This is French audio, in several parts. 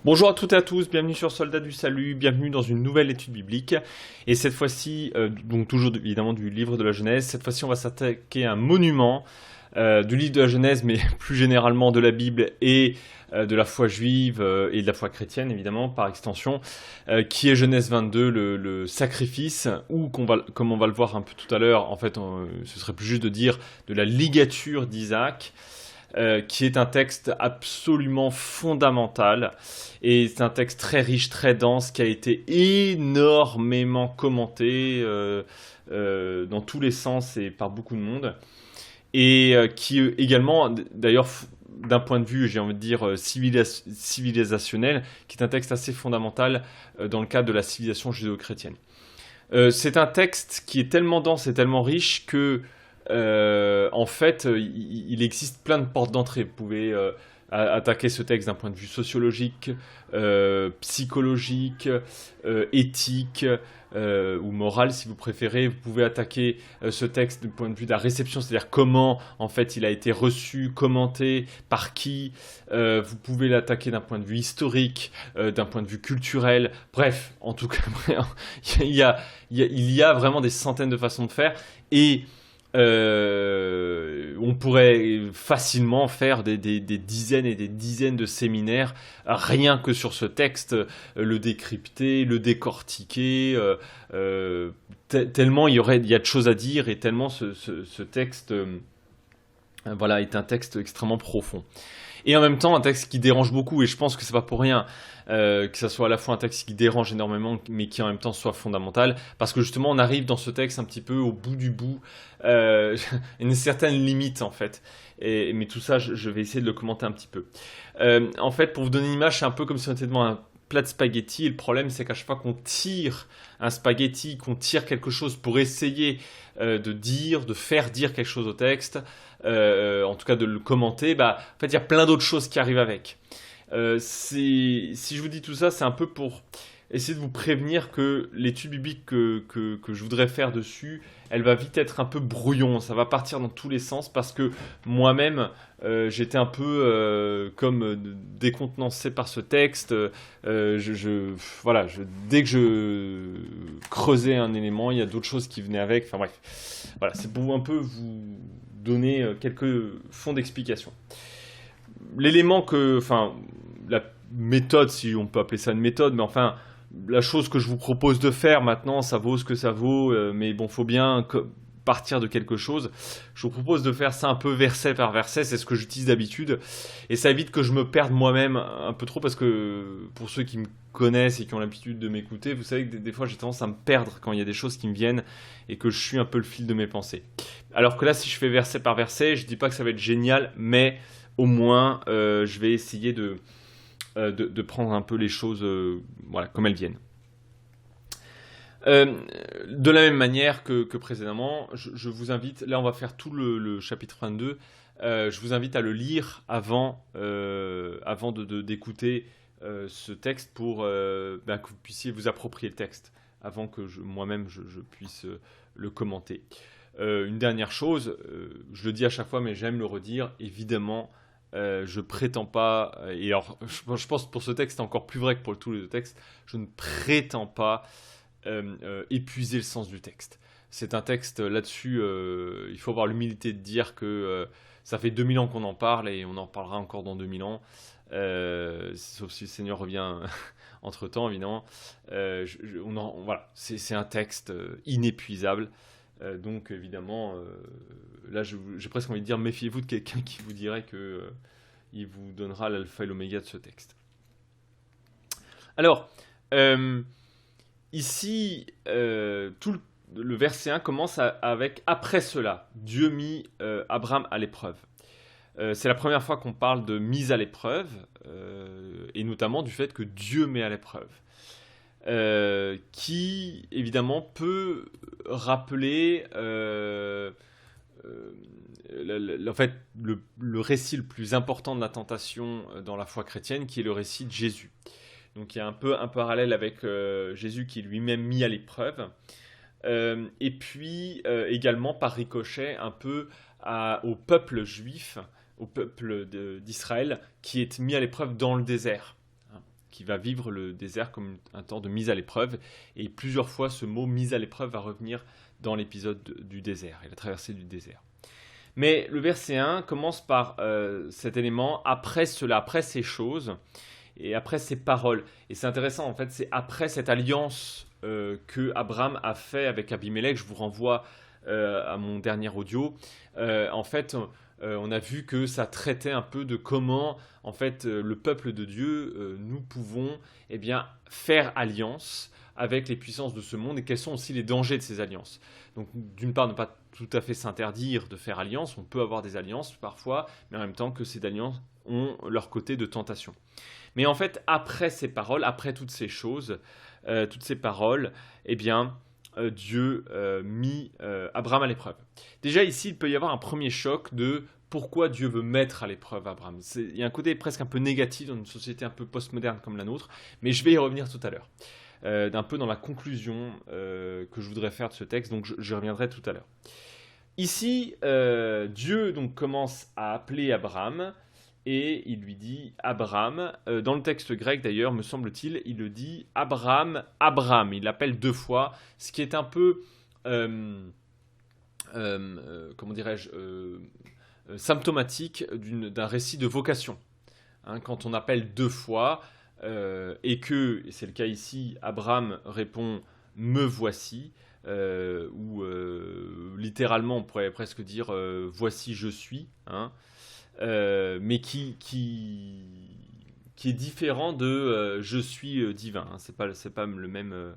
Bonjour à toutes et à tous, bienvenue sur Soldats du Salut, bienvenue dans une nouvelle étude biblique. Et cette fois-ci, donc toujours évidemment du livre de la Genèse, cette fois-ci on va s'attaquer à un monument du livre de la Genèse, mais plus généralement de la Bible et de la foi juive et de la foi chrétienne évidemment par extension, qui est Genèse 22, le sacrifice, ou comme on va le voir un peu tout à l'heure, en fait ce serait plus juste de dire de la ligature d'Isaac. Qui est un texte absolument fondamental, et c'est un texte très riche, très dense, qui a été énormément commenté dans tous les sens et par beaucoup de monde, et qui également, d'ailleurs, d'un point de vue, j'ai envie de dire, civilisationnel, qui est un texte assez fondamental dans le cadre de la civilisation judéo-chrétienne. C'est un texte qui est tellement dense et tellement riche que en fait, il existe plein de portes d'entrée. Vous pouvez attaquer ce texte d'un point de vue sociologique, psychologique, éthique ou moral si vous préférez. Vous pouvez attaquer ce texte du point de vue de la réception, c'est-à-dire comment en fait il a été reçu, commenté, par qui. Vous pouvez l'attaquer d'un point de vue historique, d'un point de vue culturel. Bref, en tout cas, il y a vraiment des centaines de façons de faire, et on pourrait facilement faire des dizaines et des dizaines de séminaires rien que sur ce texte, le décrypter, le décortiquer, tellement il y a de choses à dire, et tellement ce texte voilà, est un texte extrêmement profond. Et en même temps, un texte qui dérange beaucoup, et je pense que c'est pas pour rien que ça soit à la fois un texte qui dérange énormément, mais qui en même temps soit fondamental, parce que justement, on arrive dans ce texte un petit peu au bout du bout, une certaine limite en fait. Mais tout ça, je vais essayer de le commenter un petit peu. En fait, pour vous donner une image, c'est un peu comme si on était devant un plat de spaghettis, et le problème c'est qu'à chaque fois qu'on tire un spaghetti, qu'on tire quelque chose pour essayer de faire dire quelque chose au texte, en tout cas de le commenter, bah, en fait il y a plein d'autres choses qui arrivent avec. Si je vous dis tout ça, c'est un peu pour essayer de vous prévenir que l'étude biblique que je voudrais faire dessus, elle va vite être un peu brouillon, ça va partir dans tous les sens, parce que moi-même, j'étais un peu comme décontenancé par ce texte. Voilà, dès que je creusais un élément, il y a d'autres choses qui venaient avec. Enfin bref, voilà, c'est pour un peu vous donner quelques fonds d'explication. Enfin, la méthode, si on peut appeler ça une méthode, mais enfin, la chose que je vous propose de faire maintenant, ça vaut ce que ça vaut, mais bon, faut bien partir de quelque chose. Je vous propose de faire ça un peu verset par verset, c'est ce que j'utilise d'habitude, et ça évite que je me perde moi-même un peu trop, parce que pour ceux qui me connaissent et qui ont l'habitude de m'écouter, vous savez que des fois j'ai tendance à me perdre quand il y a des choses qui me viennent et que je suis un peu le fil de mes pensées. Alors que là, si je fais verset par verset, je dis pas que ça va être génial, mais au moins je vais essayer de prendre un peu les choses voilà, comme elles viennent. De la même manière que précédemment, je vous invite, là on va faire tout le chapitre 22, je vous invite à le lire avant d'écouter ce texte, pour que vous puissiez vous approprier le texte, avant que moi-même je puisse le commenter. Une dernière chose, je le dis à chaque fois, mais j'aime le redire, évidemment, je prétends pas, et alors je pense que pour ce texte c'est encore plus vrai que pour tous les deux textes, je ne prétends pas épuiser le sens du texte. C'est un texte là-dessus, il faut avoir l'humilité de dire que ça fait 2000 ans qu'on en parle, et on en parlera encore dans 2000 ans, sauf si le Seigneur revient entre-temps évidemment. Voilà, c'est un texte inépuisable. Donc évidemment, là j'ai presque envie de dire, méfiez-vous de quelqu'un qui vous dirait que il vous donnera l'alpha et l'oméga de ce texte. Alors, ici, tout le verset 1 commence avec « Après cela, Dieu mit Abraham à l'épreuve ». C'est la première fois qu'on parle de mise à l'épreuve, et notamment du fait que Dieu met à l'épreuve. Qui évidemment peut rappeler en fait le récit le plus important de la tentation dans la foi chrétienne, qui est le récit de Jésus. Donc il y a un peu un parallèle avec Jésus qui est lui-même mis à l'épreuve, et puis également par ricochet un peu au peuple juif, au peuple d'Israël, qui est mis à l'épreuve dans le désert. qui va vivre le désert comme un temps de mise à l'épreuve. Et plusieurs fois, ce mot mise à l'épreuve va revenir dans l'épisode du désert et la traversée du désert. Mais le verset 1 commence par cet élément, après cela, après ces choses, et après ces paroles. Et c'est intéressant, en fait, c'est après cette alliance que Abraham a fait avec Abimelech. Je vous renvoie à mon dernier audio. En fait, on a vu que ça traitait un peu de comment, en fait, le peuple de Dieu, nous pouvons, eh bien, faire alliance avec les puissances de ce monde et quels sont aussi les dangers de ces alliances. Donc, d'une part, ne pas tout à fait s'interdire de faire alliance, on peut avoir des alliances parfois, mais en même temps que ces alliances ont leur côté de tentation. Mais en fait, après ces paroles, après toutes ces choses, toutes ces paroles, eh bien, Dieu mit Abraham à l'épreuve. Déjà ici, il peut y avoir un premier choc de pourquoi Dieu veut mettre à l'épreuve Abraham. Il y a un côté presque un peu négatif dans une société un peu postmoderne comme la nôtre, mais je vais y revenir tout à l'heure. D'un peu dans la conclusion que je voudrais faire de ce texte, donc je reviendrai tout à l'heure. Ici, Dieu donc commence à appeler Abraham, et il lui dit Abraham. Dans le texte grec d'ailleurs, me semble-t-il, il le dit Abraham, Abraham. Il l'appelle 2 fois, ce qui est un peu, comment dirais-je, symptomatique d'un récit de vocation. Hein, quand on appelle 2 fois, et c'est le cas ici, Abraham répond me voici, ou littéralement on pourrait presque dire voici je suis, hein, mais qui est différent de je suis divin, hein, c'est pas le même,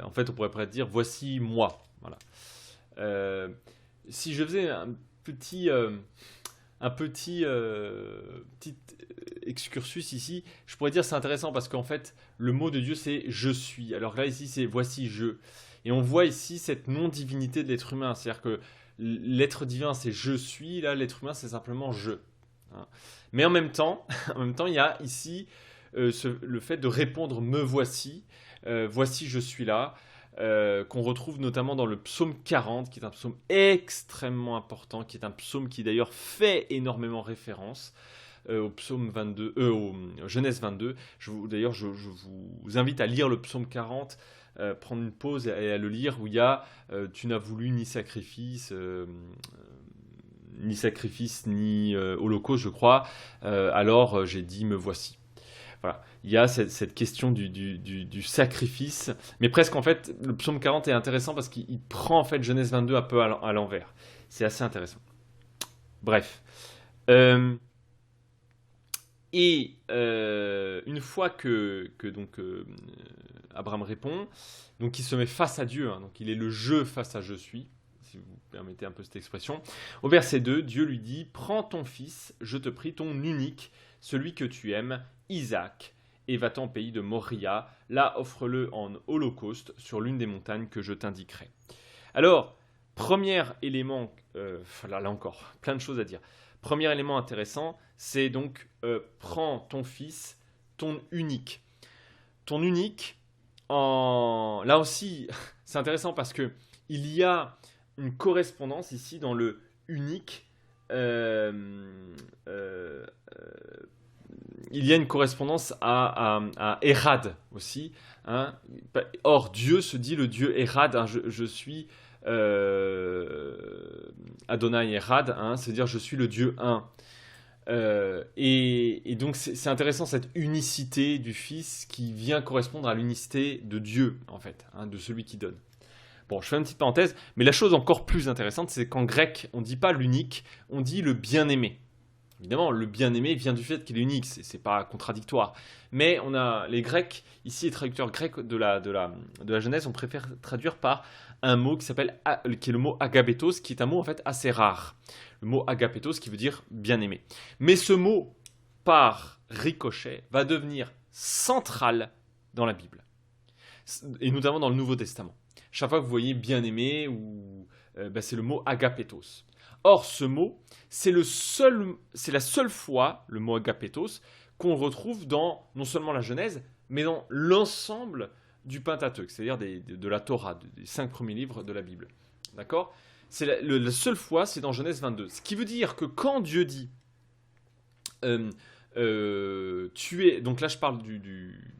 en fait on pourrait presque dire voici moi, voilà. Si je faisais un petit excursus ici, je pourrais dire c'est intéressant parce qu'en fait le mot de Dieu c'est je suis, alors là ici c'est voici je, et on voit ici cette non-divinité de l'être humain, c'est-à-dire que l'être divin c'est je suis, là l'être humain c'est simplement je, hein. Mais en même temps il y a ici le fait de répondre me voici, voici je suis là, qu'on retrouve notamment dans le psaume 40, qui est un psaume extrêmement important, qui est un psaume qui d'ailleurs fait énormément référence au psaume 22, au Genèse 22. D'ailleurs, je vous invite à lire le psaume 40, prendre une pause et à le lire, où il y a tu n'as voulu ni sacrifice, ni holocauste, je crois, alors j'ai dit me voici. Voilà. Il y a cette question du sacrifice, mais presque en fait, le psaume 40 est intéressant parce qu'il prend en fait Genèse 22 un peu à l'envers. C'est assez intéressant. Bref. Une fois que donc, Abraham répond, donc il se met face à Dieu, hein, donc il est le je face à je suis, si vous permettez un peu cette expression. Au verset 2, Dieu lui dit « Prends ton fils, je te prie, ton unique, celui que tu aimes, Isaac, et va-t'en au pays de Moria, là offre-le en holocauste sur l'une des montagnes que je t'indiquerai. » Alors, premier élément, là encore, plein de choses à dire. Premier élément intéressant, c'est donc prends ton fils, ton unique. Ton unique, là aussi, c'est intéressant parce que il y a une correspondance ici dans le unique. Il y a une correspondance à Erad aussi, hein. Or, Dieu se dit le Dieu Erad, hein, je suis Adonai Erad, hein, c'est-à-dire je suis le Dieu un. Et donc c'est intéressant cette unicité du Fils qui vient correspondre à l'unicité de Dieu, en fait, hein, de celui qui donne. Bon, je fais une petite parenthèse, mais la chose encore plus intéressante, c'est qu'en grec, on ne dit pas l'unique, on dit le bien-aimé. Évidemment, le bien-aimé vient du fait qu'il est unique, c'est pas contradictoire. Mais on a les Grecs, ici les traducteurs grecs de la Genèse, on préfère traduire par un mot qui est le mot agapetos, qui est un mot en fait assez rare. Le mot agapetos qui veut dire bien-aimé. Mais ce mot, par ricochet, va devenir central dans la Bible. Et notamment dans le Nouveau Testament. Chaque fois que vous voyez bien-aimé, c'est le mot agapetos. Or, ce mot, c'est la seule fois, le mot agapetos, qu'on retrouve dans non seulement la Genèse, mais dans l'ensemble du Pentateuque, c'est-à-dire de la Torah, des 5 premiers livres de la Bible. D'accord ? C'est la seule fois, c'est dans Genèse 22. Ce qui veut dire que quand Dieu dit Donc là, je parle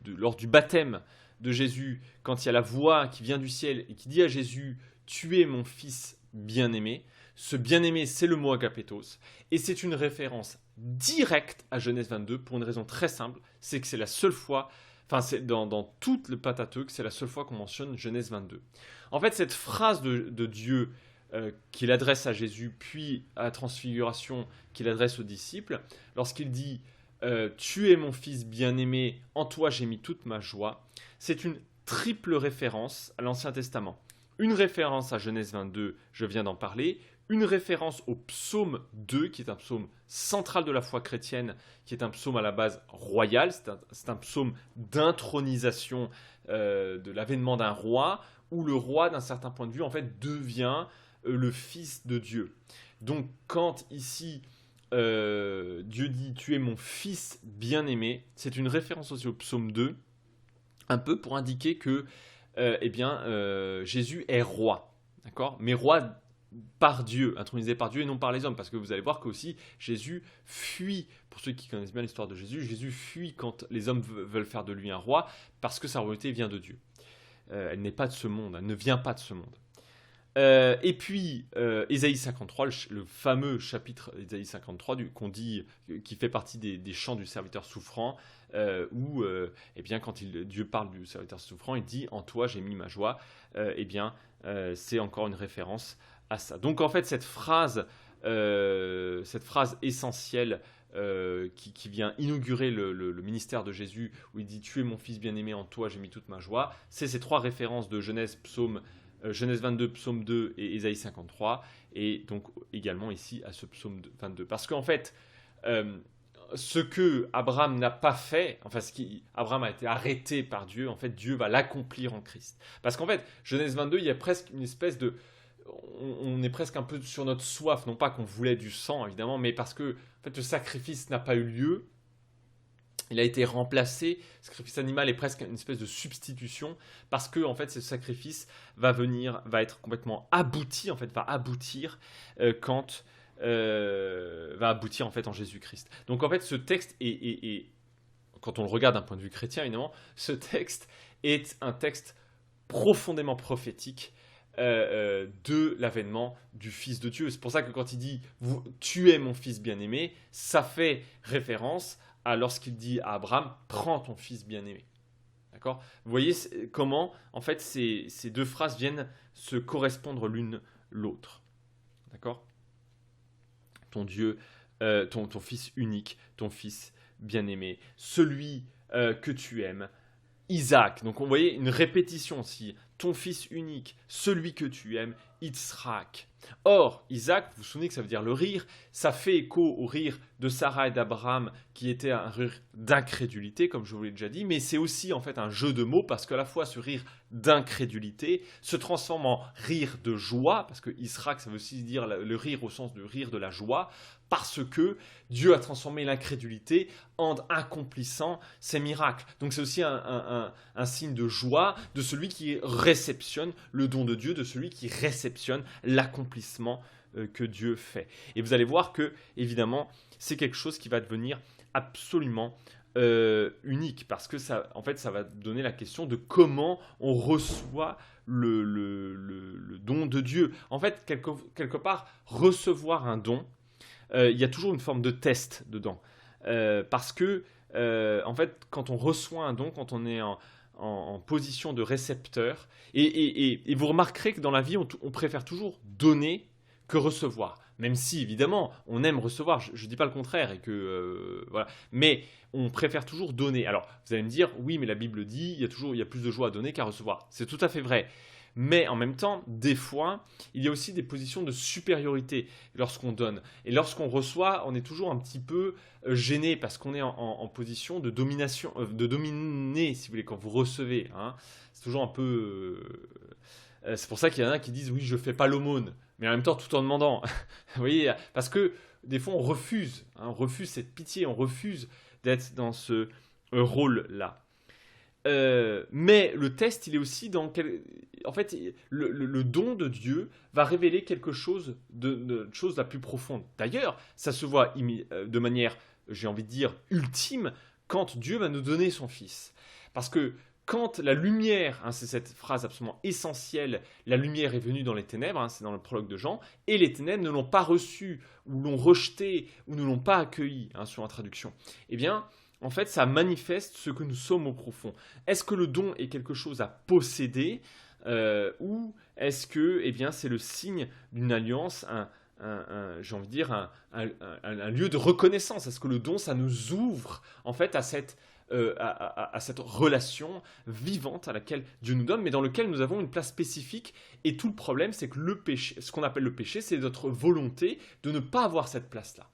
lors du baptême de Jésus, quand il y a la voix qui vient du ciel et qui dit à Jésus, tu es mon fils bien-aimé. Ce bien-aimé, c'est le mot agapetos. Et c'est une référence directe à Genèse 22 pour une raison très simple, c'est que c'est la seule fois, enfin c'est dans tout le Pentateuque, c'est la seule fois qu'on mentionne Genèse 22. En fait, cette phrase de Dieu qu'il adresse à Jésus, puis à la transfiguration qu'il adresse aux disciples, lorsqu'il dit tu es mon fils bien-aimé, en toi j'ai mis toute ma joie, c'est une triple référence à l'Ancien Testament. Une référence à Genèse 22, je viens d'en parler, une référence au psaume 2, qui est un psaume central de la foi chrétienne, qui est un psaume à la base royal, c'est un psaume d'intronisation de l'avènement d'un roi, où le roi, d'un certain point de vue, en fait, devient le fils de Dieu. Donc, quand ici, Dieu dit « Tu es mon fils bien-aimé », c'est une référence aussi au psaume 2, un peu pour indiquer que Jésus est roi, d'accord ? Mais roi par Dieu, intronisé par Dieu et non par les hommes, parce que vous allez voir que aussi Jésus fuit, pour ceux qui connaissent bien l'histoire de Jésus, Jésus fuit quand les hommes veulent faire de lui un roi, parce que sa royauté vient de Dieu. Elle n'est pas de ce monde, elle ne vient pas de ce monde. Et puis, Ésaïe 53, le fameux chapitre Ésaïe 53 qu'on dit, qui fait partie des chants du serviteur souffrant, où, quand Dieu parle du serviteur souffrant, il dit « En toi j'ai mis ma joie », c'est encore une référence à ça. Donc en fait, cette phrase essentielle qui vient inaugurer le ministère de Jésus, où il dit « Tu es mon fils bien-aimé, en toi j'ai mis toute ma joie », c'est ces trois références de Genèse 22, psaume 2 et Ésaïe 53, et donc également ici à ce psaume 22. Parce qu'en fait, ce que Abraham n'a pas fait, enfin Abraham a été arrêté par Dieu, en fait Dieu va l'accomplir en Christ. Parce qu'en fait, Genèse 22, il y a presque une espèce de... On est presque un peu sur notre soif, non pas qu'on voulait du sang évidemment, mais parce que en fait, le sacrifice n'a pas eu lieu. Il a été remplacé, le sacrifice animal est presque une espèce de substitution, parce que en fait, ce sacrifice va être complètement abouti, en fait, va aboutir en fait en Jésus-Christ. Donc en fait, ce texte quand on le regarde d'un point de vue chrétien, évidemment, ce texte est un texte profondément prophétique de l'avènement du Fils de Dieu. C'est pour ça que quand il dit « Tu es mon Fils bien-aimé », ça fait référence à lorsqu'il dit à Abraham « Prends ton Fils bien-aimé ». D'accord ? Vous voyez comment, en fait, ces deux phrases viennent se correspondre l'une l'autre. D'accord ? Ton Dieu, ton Fils unique, ton Fils bien-aimé, celui que tu aimes, Isaac. Donc on voyait une répétition aussi. Ton fils unique, celui que tu aimes, Yitzhak. Or, Isaac, vous vous souvenez que ça veut dire le rire, ça fait écho au rire de Sarah et d'Abraham qui était un rire d'incrédulité, comme je vous l'ai déjà dit, mais c'est aussi en fait un jeu de mots parce qu'à la fois ce rire d'incrédulité se transforme en rire de joie, parce que Yitzhak, ça veut aussi dire le rire au sens de rire de la joie, parce que Dieu a transformé l'incrédulité en accomplissant ses miracles. Donc c'est aussi un signe de joie de celui qui réceptionne le don de Dieu, de celui qui réceptionne l'accomplissement que Dieu fait. Et vous allez voir que, évidemment, c'est quelque chose qui va devenir absolument unique, parce que ça va donner la question de comment on reçoit le don de Dieu. En fait, quelque part, recevoir un don, il y a toujours une forme de test dedans. Parce que, en fait, quand on reçoit un don, quand on est en position de récepteur, et vous remarquerez que dans la vie, on préfère toujours donner que recevoir. Même si, évidemment, on aime recevoir, je ne dis pas le contraire, et que, voilà. Mais on préfère toujours donner. Alors, vous allez me dire, oui, mais la Bible dit, il y a plus de joie à donner qu'à recevoir. C'est tout à fait vrai. Mais en même temps, des fois, il y a aussi des positions de supériorité lorsqu'on donne. Et lorsqu'on reçoit, on est toujours un petit peu gêné parce qu'on est en position de domination, de dominer, si vous voulez, quand vous recevez. Hein. C'est toujours un peu... c'est pour ça qu'il y en a qui disent « oui, je ne fais pas l'aumône », mais en même temps tout en demandant. Vous voyez, parce que des fois, on refuse cette pitié, on refuse d'être dans ce rôle-là. Mais le test, il est aussi dans... En fait, le don de Dieu va révéler quelque chose de chose la plus profonde. D'ailleurs, ça se voit de manière j'ai envie de dire, ultime, quand Dieu va nous donner son Fils. Parce que quand la lumière, c'est cette phrase absolument essentielle, la lumière est venue dans les ténèbres, c'est dans le prologue de Jean, et les ténèbres ne l'ont pas reçu, ou l'ont rejeté, ou ne l'ont pas accueilli, sur la traduction. Eh bien, en fait, ça manifeste ce que nous sommes au profond. Est-ce que le don est quelque chose à posséder, ou est-ce que, c'est le signe d'une alliance, j'ai envie de dire, un lieu de reconnaissance? Est-ce que le don, ça nous ouvre, en fait, à cette relation vivante à laquelle Dieu nous donne, mais dans laquelle nous avons une place spécifique. Et tout le problème, c'est que le péché, ce qu'on appelle le péché, c'est notre volonté de ne pas avoir cette place-là.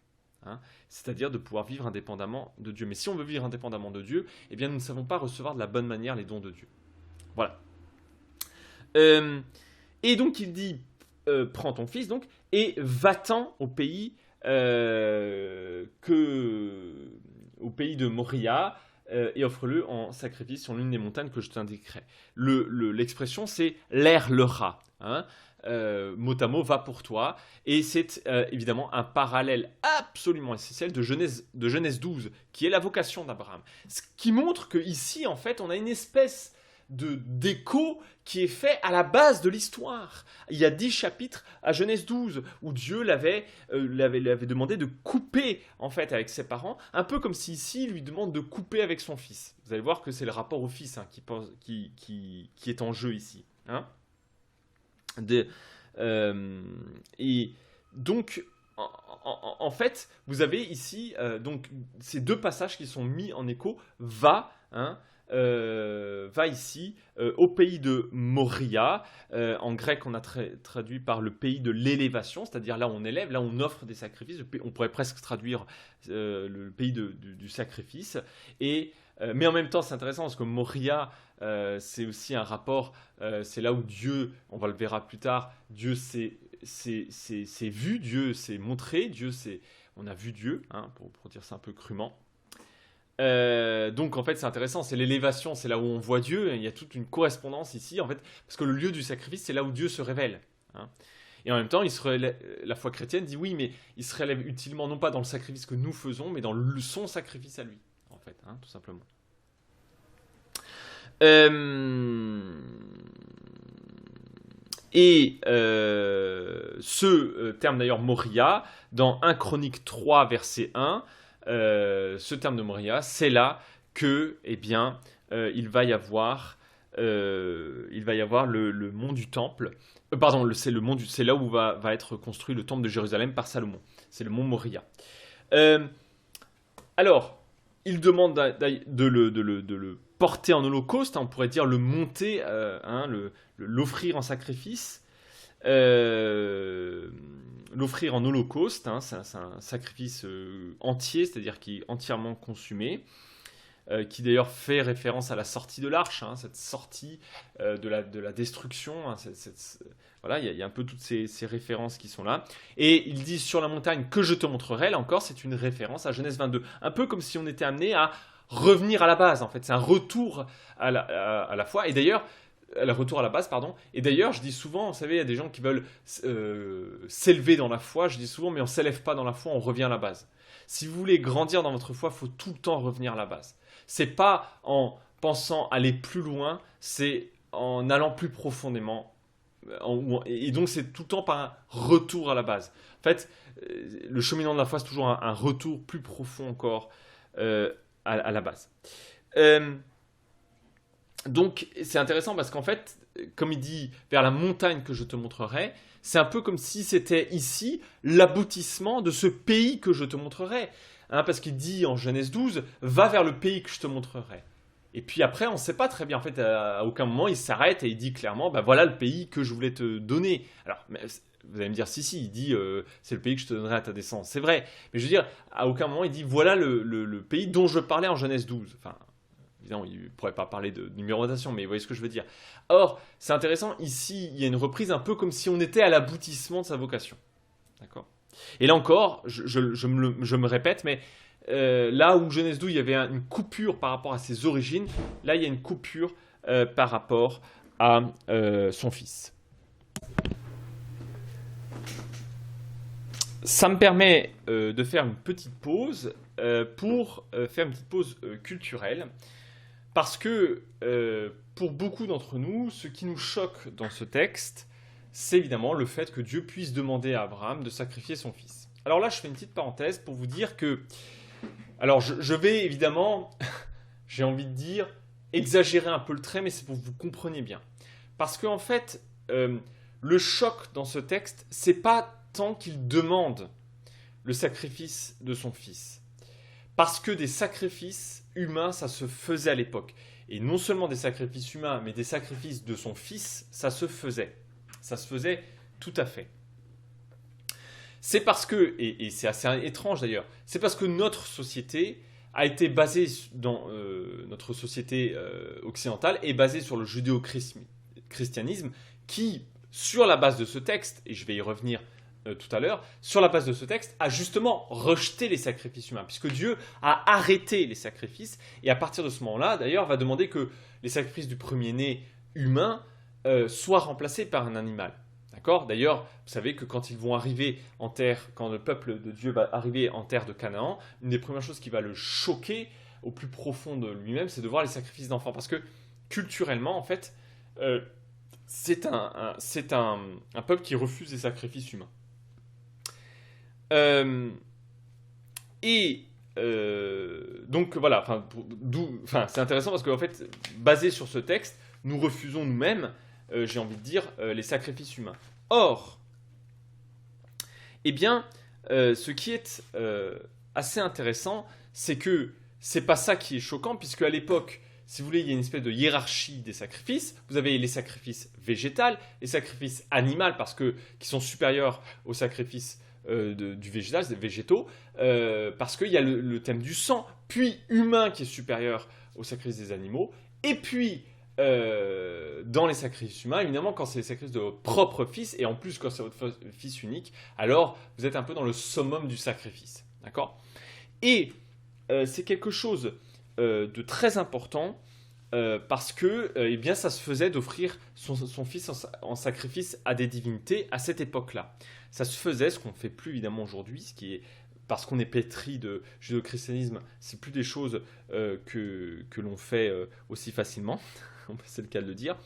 C'est-à-dire de pouvoir vivre indépendamment de Dieu. Mais si on veut vivre indépendamment de Dieu, eh bien nous ne savons pas recevoir de la bonne manière les dons de Dieu. Voilà. Et donc il dit, prends ton fils donc, et va-t'en au pays, au pays de Moria, et offre-le en sacrifice sur l'une des montagnes que je t'indiquerai. L'expression, c'est l'air le rat. Mot à mot, va pour toi. Et c'est évidemment un parallèle absolument essentiel de Genèse 12, qui est la vocation d'Abraham. Ce qui montre qu'ici, en fait, on a une espèce d'écho qui est fait à la base de l'histoire. Il y a 10 chapitres à Genèse 12 où Dieu l'avait demandé de couper en fait avec ses parents, un peu comme si ici il lui demande de couper avec son fils. Vous allez voir que c'est le rapport au fils qui est en jeu ici. Et donc en fait vous avez ici donc ces deux passages qui sont mis en écho. Va ici au pays de Moria. En grec, on a traduit par le pays de l'élévation, c'est-à-dire là où on élève, là où on offre des sacrifices. On pourrait presque traduire le pays du sacrifice. Mais en même temps, c'est intéressant parce que Moria, c'est aussi un rapport, c'est là où Dieu, on va le verra plus tard, Dieu s'est vu, Dieu s'est montré, on a vu Dieu, pour dire ça un peu crûment. Donc en fait c'est intéressant, c'est l'élévation, c'est là où on voit Dieu. Il y a toute une correspondance ici en fait, parce que le lieu du sacrifice c'est là où Dieu se révèle. Et en même temps, la foi chrétienne dit oui, mais il se révèle utilement non pas dans le sacrifice que nous faisons, mais dans son sacrifice à lui, en fait, tout simplement. Ce terme d'ailleurs Moria, dans 1 Chronique 3 verset 1, ce terme de Moria, c'est là que, il va y avoir le mont du temple. C'est là où va être construit le temple de Jérusalem par Salomon. C'est le mont Moria. Alors, il demande de le porter en holocauste. On pourrait dire le monter, l'offrir en sacrifice. L'offrir en holocauste, c'est un sacrifice entier, c'est-à-dire qui est entièrement consumé, qui d'ailleurs fait référence à la sortie de l'arche, cette sortie de la destruction. Voilà, il y a un peu toutes ces références qui sont là. Et il dit sur la montagne que je te montrerai, là encore, c'est une référence à Genèse 22. Un peu comme si on était amené à revenir à la base, en fait. C'est un retour à la foi. Et d'ailleurs, le retour à la base, pardon. Et d'ailleurs, je dis souvent, vous savez, il y a des gens qui veulent s'élever dans la foi. Je dis souvent, mais on ne s'élève pas dans la foi, on revient à la base. Si vous voulez grandir dans votre foi, il faut tout le temps revenir à la base. C'est pas en pensant aller plus loin, c'est en allant plus profondément. Et donc, c'est tout le temps par un retour à la base. En fait, le cheminement de la foi, c'est toujours un retour plus profond encore à la base. Donc, c'est intéressant parce qu'en fait, comme il dit, vers la montagne que je te montrerai, c'est un peu comme si c'était ici l'aboutissement de ce pays que je te montrerai. Parce qu'il dit en Genèse 12, va vers le pays que je te montrerai. Et puis après, on ne sait pas très bien. En fait, à aucun moment, il s'arrête et il dit clairement, voilà le pays que je voulais te donner. Alors, vous allez me dire, si, il dit, c'est le pays que je te donnerai à ta descendance. C'est vrai. Mais je veux dire, à aucun moment, il dit, voilà le pays dont je parlais en Genèse 12. Enfin, évidemment, il ne pourrait pas parler de numérotation, mais vous voyez ce que je veux dire. Or, c'est intéressant, ici, il y a une reprise un peu comme si on était à l'aboutissement de sa vocation. D'accord ? Et là encore, je me répète, mais là où Genèse 12, il y avait une coupure par rapport à ses origines, là, il y a une coupure par rapport à son fils. Ça me permet de faire une petite pause pour faire une petite pause culturelle. Parce que pour beaucoup d'entre nous, ce qui nous choque dans ce texte, c'est évidemment le fait que Dieu puisse demander à Abraham de sacrifier son fils. Alors là, je fais une petite parenthèse pour vous dire que... Alors je vais évidemment, j'ai envie de dire, exagérer un peu le trait, mais c'est pour que vous compreniez bien. Parce qu'en fait, le choc dans ce texte, c'est pas tant qu'il demande le sacrifice de son fils. Parce que des sacrifices humains, ça se faisait à l'époque. Et non seulement des sacrifices humains, mais des sacrifices de son fils, ça se faisait. Ça se faisait tout à fait. C'est parce que, et c'est assez étrange d'ailleurs, c'est parce que notre société a été basée dans notre société occidentale est basée sur le judéo-christianisme qui, sur la base de ce texte, et je vais y revenir tout à l'heure, sur la base de ce texte, a justement rejeté les sacrifices humains, puisque Dieu a arrêté les sacrifices, et à partir de ce moment-là, d'ailleurs, va demander que les sacrifices du premier-né humain soient remplacés par un animal. D'accord ? D'ailleurs, vous savez que quand ils vont arriver en terre, quand le peuple de Dieu va arriver en terre de Canaan, une des premières choses qui va le choquer au plus profond de lui-même, c'est de voir les sacrifices d'enfants, parce que culturellement, en fait, c'est un peuple qui refuse les sacrifices humains. Donc voilà, c'est intéressant parce qu'en fait, basé sur ce texte, nous refusons nous-mêmes, j'ai envie de dire, les sacrifices humains. Or, eh bien, ce qui est assez intéressant, c'est que c'est pas ça qui est choquant, puisque à l'époque, si vous voulez, il y a une espèce de hiérarchie des sacrifices. Vous avez les sacrifices végétaux, les sacrifices animaux, qui sont supérieurs aux sacrifices du végétal, des végétaux, parce qu'il y a le thème du sang, puis humain qui est supérieur au sacrifice des animaux, et puis dans les sacrifices humains, évidemment, quand c'est les sacrifices de votre propre fils, et en plus quand c'est votre fils unique, alors vous êtes un peu dans le summum du sacrifice. D'accord ? Et c'est quelque chose de très important parce que eh bien, ça se faisait d'offrir son fils en sacrifice à des divinités à cette époque-là. Ça se faisait, ce qu'on ne fait plus évidemment aujourd'hui, ce qui est parce qu'on est pétri de judéo-christianisme, c'est plus des choses que l'on fait aussi facilement, c'est le cas de le dire.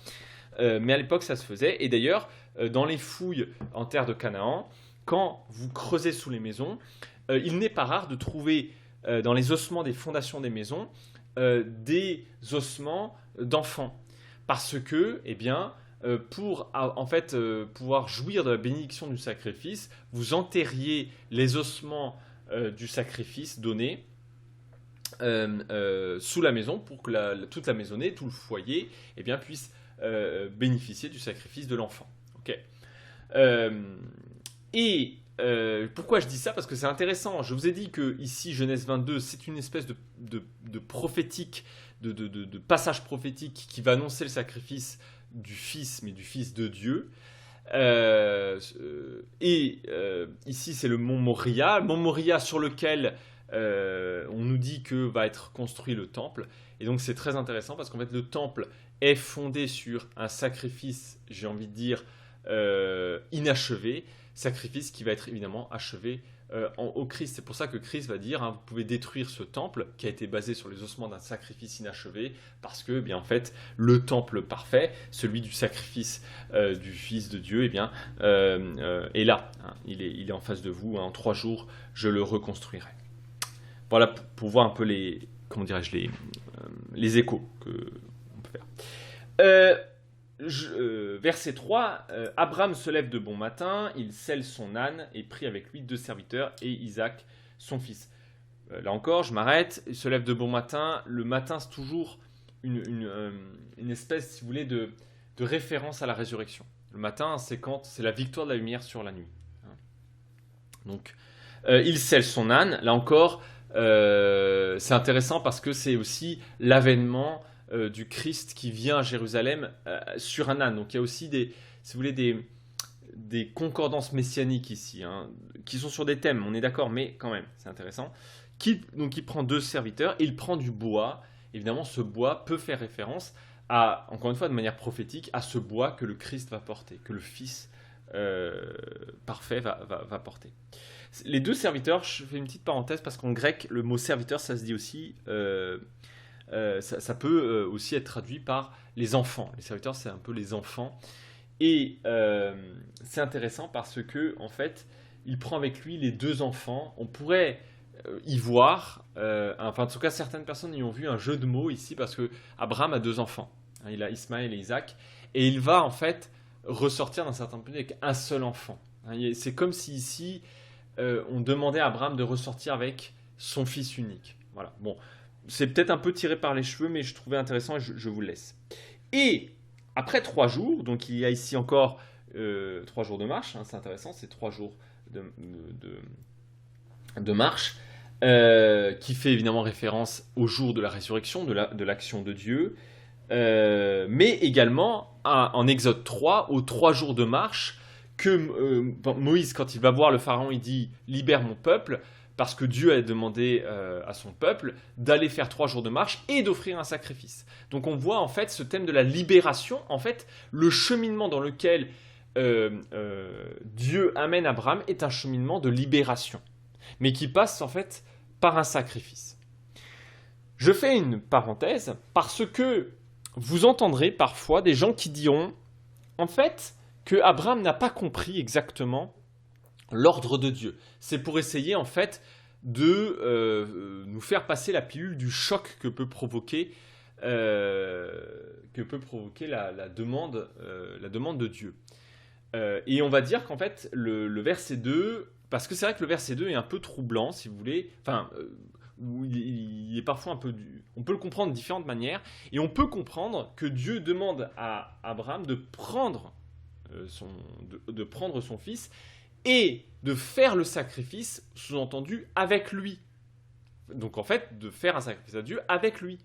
Mais à l'époque, ça se faisait. Et d'ailleurs, dans les fouilles en terre de Canaan, quand vous creusez sous les maisons, il n'est pas rare de trouver dans les ossements des fondations des maisons des ossements d'enfants. Parce que, eh bien, pour en fait pouvoir jouir de la bénédiction du sacrifice, vous enterriez les ossements du sacrifice donné sous la maison pour que toute la maisonnée, tout le foyer, eh bien, puisse bénéficier du sacrifice de l'enfant. Okay. Pourquoi je dis ça ? Parce que c'est intéressant. Je vous ai dit que ici, Genèse 22, c'est une espèce de prophétique, de passage prophétique qui va annoncer le sacrifice du Fils, mais du Fils de Dieu. Ici, c'est le mont Moria sur lequel on nous dit que va être construit le temple. Et donc, c'est très intéressant parce qu'en fait, le temple est fondé sur un sacrifice, j'ai envie de dire, inachevé, sacrifice qui va être évidemment achevé au Christ. C'est pour ça que Christ va dire, vous pouvez détruire ce temple qui a été basé sur les ossements d'un sacrifice inachevé, parce que, bien en fait, le temple parfait, celui du sacrifice du Fils de Dieu, est là. Il est en face de vous. En 3 jours, je le reconstruirai. Voilà pour voir un peu les échos qu'on peut faire. Verset 3, Abraham se lève de bon matin, il selle son âne et prit avec lui 2 serviteurs et Isaac, son fils. Là encore, je m'arrête, il se lève de bon matin. Le matin, c'est toujours une espèce, si vous voulez, de référence à la résurrection. Le matin, c'est la victoire de la lumière sur la nuit. Donc, il selle son âne. Là encore, c'est intéressant parce que c'est aussi l'avènement du Christ qui vient à Jérusalem sur un âne. Donc il y a aussi des concordances messianiques ici, qui sont sur des thèmes, on est d'accord, mais quand même, c'est intéressant. Donc il prend 2 serviteurs, et il prend du bois. Évidemment, ce bois peut faire référence à, encore une fois, de manière prophétique, à ce bois que le Christ va porter, que le Fils parfait va porter. Les deux serviteurs, je fais une petite parenthèse parce qu'en grec, le mot serviteur, ça se dit aussi, ça peut aussi être traduit par les enfants. Les serviteurs, c'est un peu les enfants. Et c'est intéressant parce que, en fait, il prend avec lui les deux enfants. On pourrait y voir, enfin, en tout cas, certaines personnes y ont vu un jeu de mots ici parce que Abraham a deux enfants. Il a Ismaël et Isaac. Et il va, en fait, ressortir d'un certain point de vue avec un seul enfant. C'est comme si ici, on demandait à Abraham de ressortir avec son fils unique. Voilà. Bon, c'est peut-être un peu tiré par les cheveux, mais je trouvais intéressant et je vous le laisse. Et après 3 jours, donc il y a ici encore 3 jours de marche, c'est intéressant, c'est 3 jours de marche, qui fait évidemment référence au jour de la résurrection, de l'action de Dieu, mais également en Exode 3, aux 3 jours de marche, que Moïse, quand il va voir le pharaon, il dit « Libère mon peuple », parce que Dieu a demandé à son peuple d'aller faire 3 jours de marche et d'offrir un sacrifice. Donc on voit en fait ce thème de la libération, en fait le cheminement dans lequel Dieu amène Abraham est un cheminement de libération, mais qui passe en fait par un sacrifice. Je fais une parenthèse parce que vous entendrez parfois des gens qui diront en fait que Abraham n'a pas compris exactement l'ordre de Dieu. C'est pour essayer en fait de nous faire passer la pilule du choc que peut provoquer la demande de Dieu. Et on va dire qu'en fait le verset 2, parce que c'est vrai que le verset 2 est un peu troublant si vous voulez, enfin il est parfois un peu on peut le comprendre de différentes manières, et on peut comprendre que Dieu demande à Abraham de prendre son fils et de faire le sacrifice, sous-entendu, avec lui. Donc en fait, de faire un sacrifice à Dieu avec lui,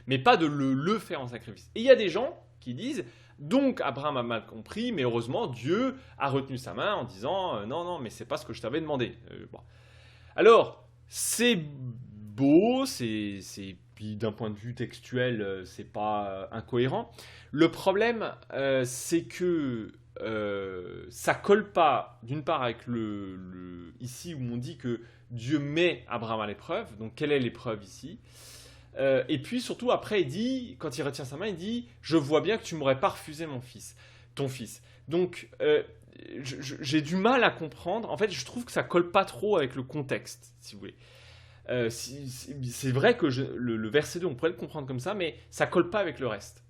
mais pas de le faire en sacrifice. Et il y a des gens qui disent, donc Abraham a mal compris, mais heureusement, Dieu a retenu sa main en disant, non, mais c'est pas ce que je t'avais demandé. Bon. Alors, c'est beau, puis d'un point de vue textuel, c'est pas incohérent. Le problème, c'est que ça colle pas d'une part avec ici où on dit que Dieu met Abraham à l'épreuve. Donc quelle est l'épreuve ici? Et puis surtout après il dit, quand il retient sa main, il dit je vois bien que tu m'aurais pas refusé ton fils. Donc j'ai du mal à comprendre. En fait je trouve que ça colle pas trop avec le contexte, si vous voulez. C'est vrai que le verset 2 on pourrait le comprendre comme ça, mais ça colle pas avec le reste.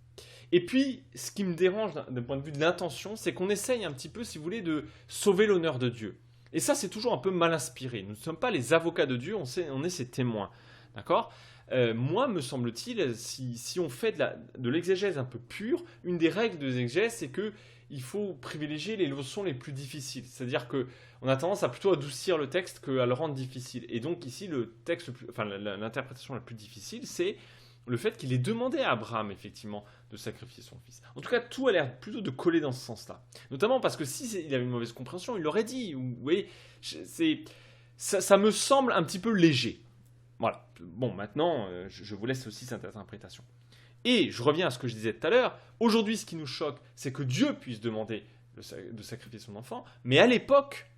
Et puis, ce qui me dérange d'un point de vue de l'intention, c'est qu'on essaye un petit peu, si vous voulez, de sauver l'honneur de Dieu. Et ça, c'est toujours un peu mal inspiré. Nous ne sommes pas les avocats de Dieu, on est ses témoins. D'accord ? Moi, me semble-t-il, si on fait de l'exégèse un peu pure, une des règles de l'exégèse, c'est qu'il faut privilégier les leçons les plus difficiles. C'est-à-dire qu'on a tendance à plutôt adoucir le texte qu'à le rendre difficile. Et donc ici, l'interprétation la plus difficile, c'est le fait qu'il ait demandé à Abraham, effectivement, de sacrifier son fils. En tout cas, tout a l'air plutôt de coller dans ce sens-là. Notamment parce que s'il avait une mauvaise compréhension, il l'aurait dit. Vous voyez, ça me semble un petit peu léger. Voilà. Bon, maintenant, je vous laisse aussi cette interprétation. Et je reviens à ce que je disais tout à l'heure. Aujourd'hui, ce qui nous choque, c'est que Dieu puisse demander de sacrifier son enfant. Mais à l'époque,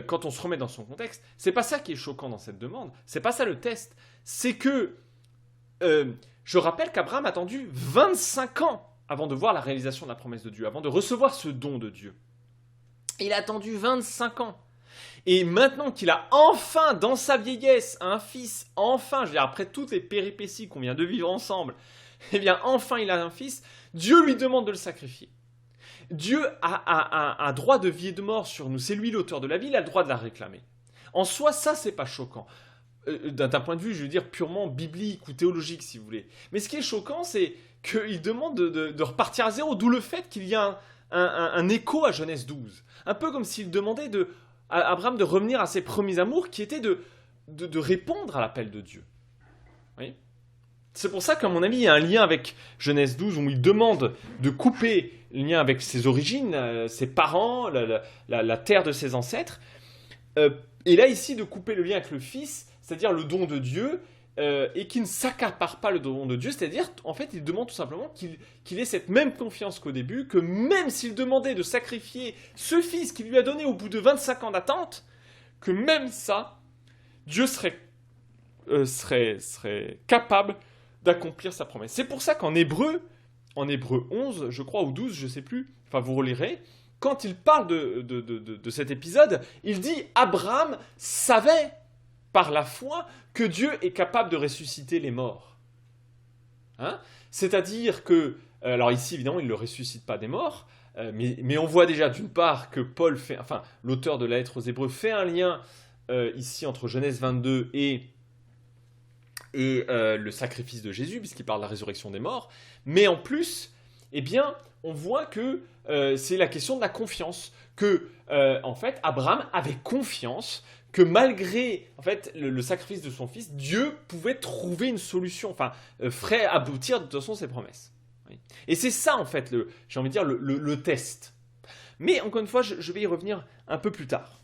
quand on se remet dans son contexte, c'est pas ça qui est choquant dans cette demande. C'est pas ça le test. C'est que je rappelle qu'Abraham a attendu 25 ans avant de voir la réalisation de la promesse de Dieu, avant de recevoir ce don de Dieu. Il a attendu 25 ans. Et maintenant qu'il a enfin, dans sa vieillesse, un fils, enfin, je veux dire, après toutes les péripéties qu'on vient de vivre ensemble, eh bien, enfin, il a un fils, Dieu lui demande de le sacrifier. Dieu a droit de vie et de mort sur nous. C'est lui l'auteur de la vie, il a le droit de la réclamer. En soi, ça, c'est pas choquant. D'un point de vue, je veux dire, purement biblique ou théologique, si vous voulez. Mais ce qui est choquant, c'est qu'il demande de repartir à zéro, d'où le fait qu'il y a un écho à Genèse 12. Un peu comme s'il demandait à Abraham de revenir à ses premiers amours, qui étaient de répondre à l'appel de Dieu. Oui. C'est pour ça qu'à mon avis, il y a un lien avec Genèse 12, où il demande de couper le lien avec ses origines, ses parents, la terre de ses ancêtres. Et là, ici, de couper le lien avec le Fils, c'est-à-dire le don de Dieu, et qui ne s'accapare pas le don de Dieu, c'est-à-dire, en fait, il demande tout simplement qu'il ait cette même confiance qu'au début, que même s'il demandait de sacrifier ce fils qu'il lui a donné au bout de 25 ans d'attente, que même ça, Dieu serait capable d'accomplir sa promesse. C'est pour ça qu'en Hébreu 11, je crois, ou 12, je ne sais plus, enfin vous relirez, quand il parle de cet épisode, il dit « Abraham savait par la foi que Dieu est capable de ressusciter les morts. Hein » C'est-à-dire que, alors ici évidemment il ne le ressuscite pas des morts, mais on voit déjà d'une part que l'auteur de la lettre aux Hébreux fait un lien ici entre Genèse 22 et le sacrifice de Jésus, puisqu'il parle de la résurrection des morts, mais en plus, eh bien, on voit que c'est la question de la confiance, que en fait, Abraham avait confiance que malgré en fait, le sacrifice de son fils, Dieu pouvait trouver une solution, ferait aboutir de toute façon ses promesses. Oui. Et c'est ça, en fait, j'ai envie de dire, le test. Mais encore une fois, je vais y revenir un peu plus tard.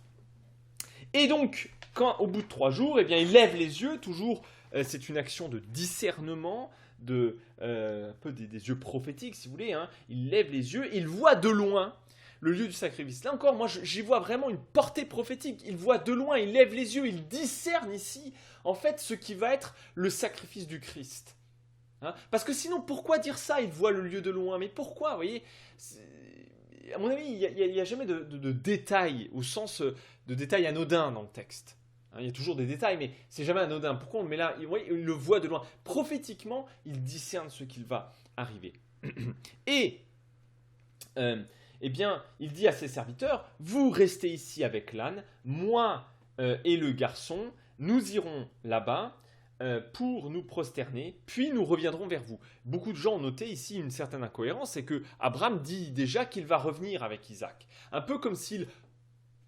Et donc, quand au bout de 3 jours, eh bien, il lève les yeux, toujours, c'est une action de discernement, un peu des yeux prophétiques, si vous voulez. Hein. Il lève les yeux, il voit de loin le lieu du sacrifice. Là encore, moi, j'y vois vraiment une portée prophétique. Il voit de loin, il lève les yeux, il discerne ici, en fait, ce qui va être le sacrifice du Christ. Hein. Parce que sinon, pourquoi dire ça? Il voit le lieu de loin. Mais pourquoi? Vous voyez, à mon avis, il n'y a jamais de détails, au sens de détails anodins dans le texte. Hein, il y a toujours des détails, mais c'est jamais anodin. Pourquoi on le met là? Il le voit de loin. Prophétiquement, il discerne ce qu'il va arriver. Et, eh bien, il dit à ses serviteurs, vous restez ici avec l'âne, moi et le garçon, nous irons là-bas pour nous prosterner, puis nous reviendrons vers vous. Beaucoup de gens ont noté ici une certaine incohérence, c'est que Abraham dit déjà qu'il va revenir avec Isaac. Un peu comme s'il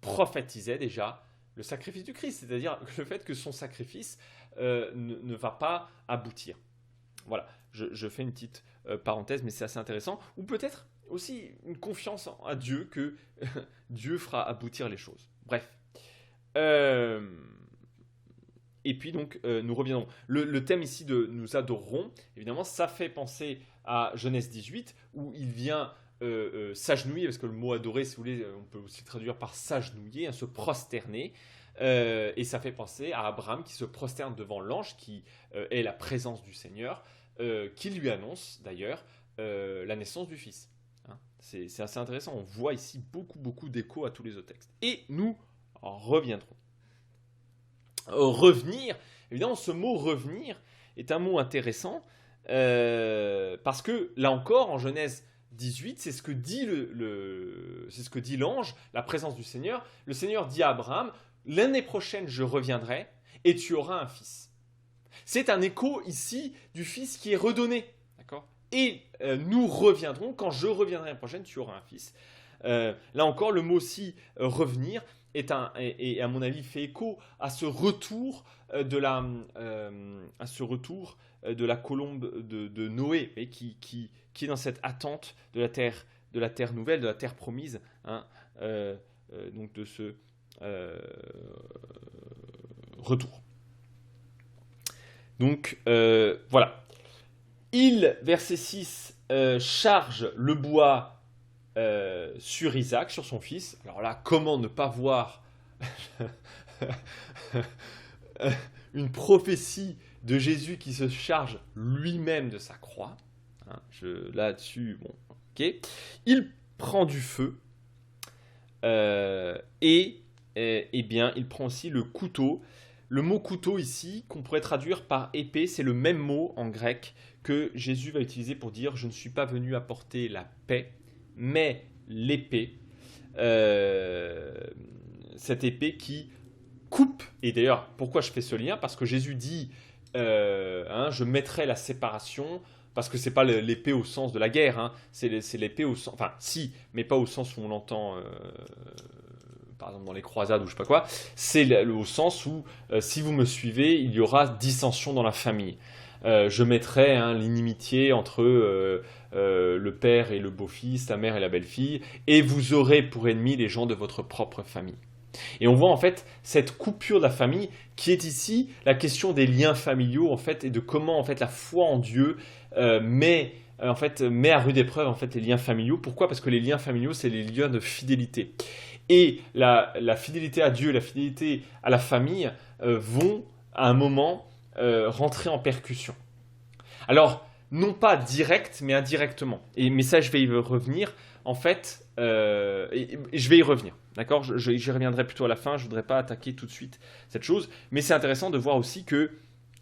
prophétisait déjà le sacrifice du Christ, c'est-à-dire le fait que son sacrifice ne va pas aboutir. Voilà, je fais une petite parenthèse, mais c'est assez intéressant. Ou peut-être aussi une confiance à Dieu que Dieu fera aboutir les choses. Bref. Et puis donc, nous reviendrons. Le thème ici de « nous adorerons », évidemment, ça fait penser à Genèse 18, où il vient s'agenouiller, parce que le mot « adorer », si vous voulez, on peut aussi traduire par « s'agenouiller », hein, se prosterner. Et ça fait penser à Abraham qui se prosterne devant l'ange, qui est la présence du Seigneur, qui lui annonce d'ailleurs la naissance du Fils. Hein. C'est assez intéressant, on voit ici beaucoup d'échos à tous les autres textes. Et nous en reviendrons. Revenir, évidemment ce mot revenir est un mot intéressant parce que là encore en Genèse 18 c'est ce que dit c'est ce que dit l'ange, la présence du Seigneur. Le Seigneur dit à Abraham, l'année prochaine je reviendrai et tu auras un fils. C'est un écho ici du fils qui est redonné, d'accord? Et nous reviendrons, quand je reviendrai l'année prochaine tu auras un fils. Là encore le mot aussi revenir est à mon avis fait écho à ce retour de la colombe de Noé, et qui est dans cette attente de la terre nouvelle, de la terre promise, hein, donc de ce retour. Donc voilà. Verset 6, charge le bois sur Isaac, sur son fils. Alors là, comment ne pas voir une prophétie de Jésus qui se charge lui-même de sa croix. Hein, là-dessus, bon, ok. Il prend du feu et bien, il prend aussi le couteau. Le mot couteau ici, qu'on pourrait traduire par épée, c'est le même mot en grec que Jésus va utiliser pour dire « Je ne suis pas venu apporter la paix », mais l'épée, cette épée qui coupe, et d'ailleurs, pourquoi je fais ce lien? Parce que Jésus dit, je mettrai la séparation, parce que c'est pas l'épée au sens de la guerre, hein, c'est l'épée au sens, enfin si, mais pas au sens où on l'entend, par exemple dans les croisades ou je sais pas quoi, c'est au sens où, si vous me suivez, il y aura dissension dans la famille. Je mettrai l'inimitié entre le père et le beau-fils, la mère et la belle-fille, et vous aurez pour ennemis les gens de votre propre famille. Et on voit en fait cette coupure de la famille qui est ici la question des liens familiaux en fait et de comment en fait la foi en Dieu met à rude épreuve en fait les liens familiaux. Pourquoi? Parce que les liens familiaux c'est les liens de fidélité. Et la fidélité à Dieu, la fidélité à la famille vont à un moment rentrer en percussion. Alors, non pas direct, mais indirectement. Mais ça, je vais y revenir. En fait, je vais y revenir. D'accord? J'y reviendrai plutôt à la fin. Je ne voudrais pas attaquer tout de suite cette chose. Mais c'est intéressant de voir aussi que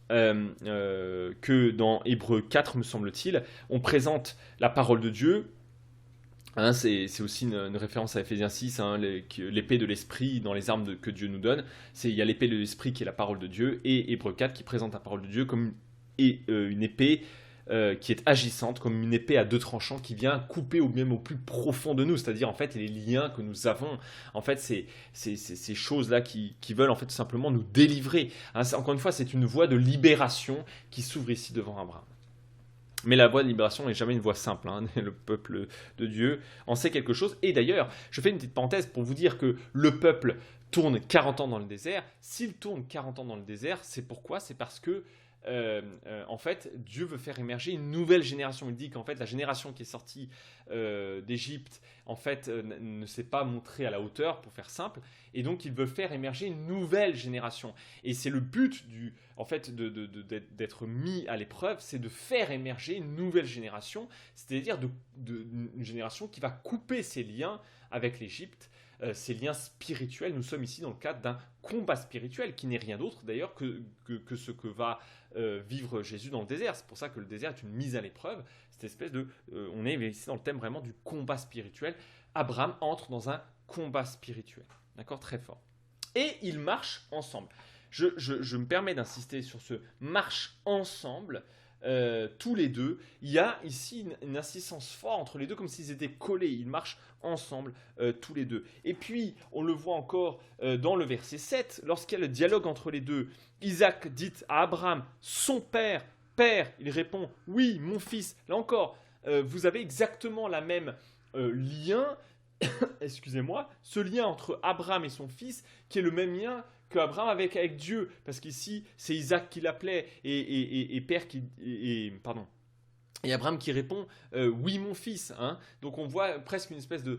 dans Hébreux 4, me semble-t-il, on présente la parole de Dieu. Hein, c'est aussi une référence à Ephésiens 6, hein, l'épée de l'esprit dans les armes que Dieu nous donne. Il y a l'épée de l'esprit qui est la parole de Dieu, et Hébreux 4 qui présente la parole de Dieu comme une épée qui est agissante, comme une épée à deux tranchants qui vient couper même au plus profond de nous, c'est-à-dire en fait les liens que nous avons, en fait ces choses-là qui veulent en fait simplement nous délivrer. Hein, encore une fois, c'est une voie de libération qui s'ouvre ici devant Abraham. Mais la voie de libération n'est jamais une voie simple. Hein. Le peuple de Dieu en sait quelque chose. Et d'ailleurs, je fais une petite parenthèse pour vous dire que le peuple tourne 40 ans dans le désert. S'il tourne 40 ans dans le désert, c'est pourquoi? C'est parce que en fait, Dieu veut faire émerger une nouvelle génération. Il dit qu'en fait, la génération qui est sortie d'Égypte, en fait, ne s'est pas montrée à la hauteur, pour faire simple, et donc il veut faire émerger une nouvelle génération. Et c'est le but en fait, d'être mis à l'épreuve, c'est de faire émerger une nouvelle génération, c'est-à-dire une génération qui va couper ses liens avec l'Égypte, ces liens spirituels. Nous sommes ici dans le cadre d'un combat spirituel qui n'est rien d'autre d'ailleurs que ce que va vivre Jésus dans le désert. C'est pour ça que le désert est une mise à l'épreuve, cette espèce on est ici dans le thème vraiment du combat spirituel. Abraham entre dans un combat spirituel, d'accord, très fort. Et ils marchent ensemble. Je me permets d'insister sur ce marche ensemble. Tous les deux, il y a ici une insistance forte entre les deux, comme s'ils étaient collés, ils marchent ensemble tous les deux. Et puis, on le voit encore dans le verset 7, lorsqu'il y a le dialogue entre les deux, Isaac dit à Abraham, son père, Père, il répond, oui, mon fils. Là encore, vous avez exactement la même lien, excusez-moi, ce lien entre Abraham et son fils, qui est le même lien qu'Abraham avec Dieu, parce qu'ici c'est Isaac qui l'appelait et Abraham qui répond oui mon fils, hein. Donc on voit presque une espèce de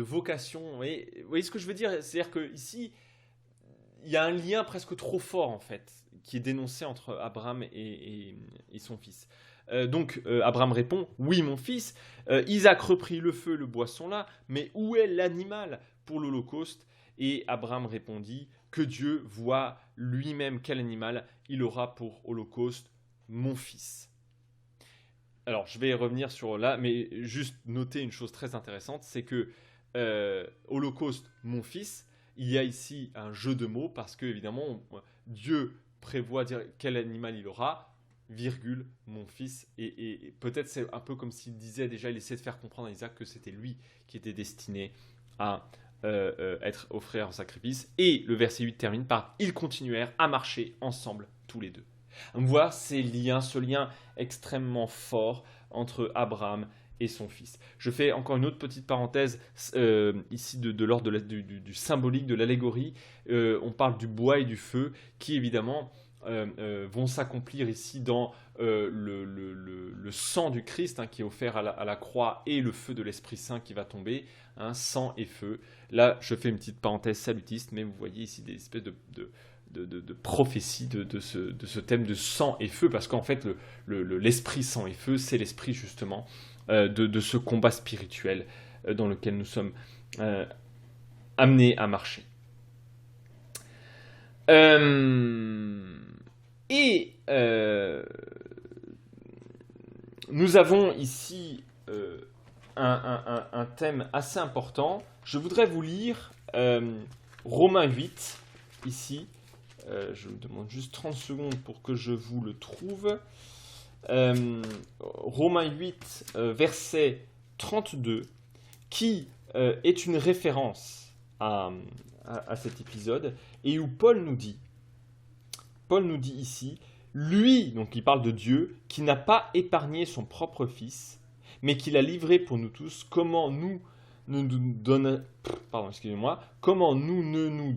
vocation. Vous voyez ce que je veux dire? C'est-à-dire qu'ici il y a un lien presque trop fort en fait qui est dénoncé entre Abraham et son fils. Donc Abraham répond oui mon fils. Isaac reprit le feu, le bois sont là, mais où est l'animal pour l'holocauste? Et Abraham répondit que Dieu voit lui-même quel animal il aura pour holocauste, mon fils. Alors je vais revenir sur là, mais juste noter une chose très intéressante, c'est que holocauste, mon fils, il y a ici un jeu de mots parce que évidemment Dieu prévoit dire quel animal il aura, virgule, mon fils, et peut-être c'est un peu comme s'il disait déjà, il essaie de faire comprendre à Isaac que c'était lui qui était destiné à être offert en sacrifice. Et le verset 8 termine par « Ils continuèrent à marcher ensemble tous les deux ». On voit ce lien extrêmement fort entre Abraham et son fils. Je fais encore une autre petite parenthèse ici de l'ordre du symbolique, de l'allégorie. On parle du bois et du feu qui évidemment vont s'accomplir ici dans le sang du Christ qui est offert à la croix et le feu de l'Esprit Saint qui va tomber, sang et feu. Là, je fais une petite parenthèse salutiste, mais vous voyez ici des espèces de prophéties de ce thème de sang et feu, parce qu'en fait, l'esprit sang et feu, c'est l'esprit justement de ce combat spirituel dans lequel nous sommes amenés à marcher. Nous avons ici un thème assez important. Je voudrais vous lire Romains 8, ici. Je vous demande juste 30 secondes pour que je vous le trouve. Romains 8, verset 32, qui est une référence à cet épisode, et où Paul nous dit ici, lui, donc il parle de Dieu, qui n'a pas épargné son propre fils, mais qui l'a livré pour nous tous, comment nous ne nous donne, pardon, excusez-moi, comment nous ne nous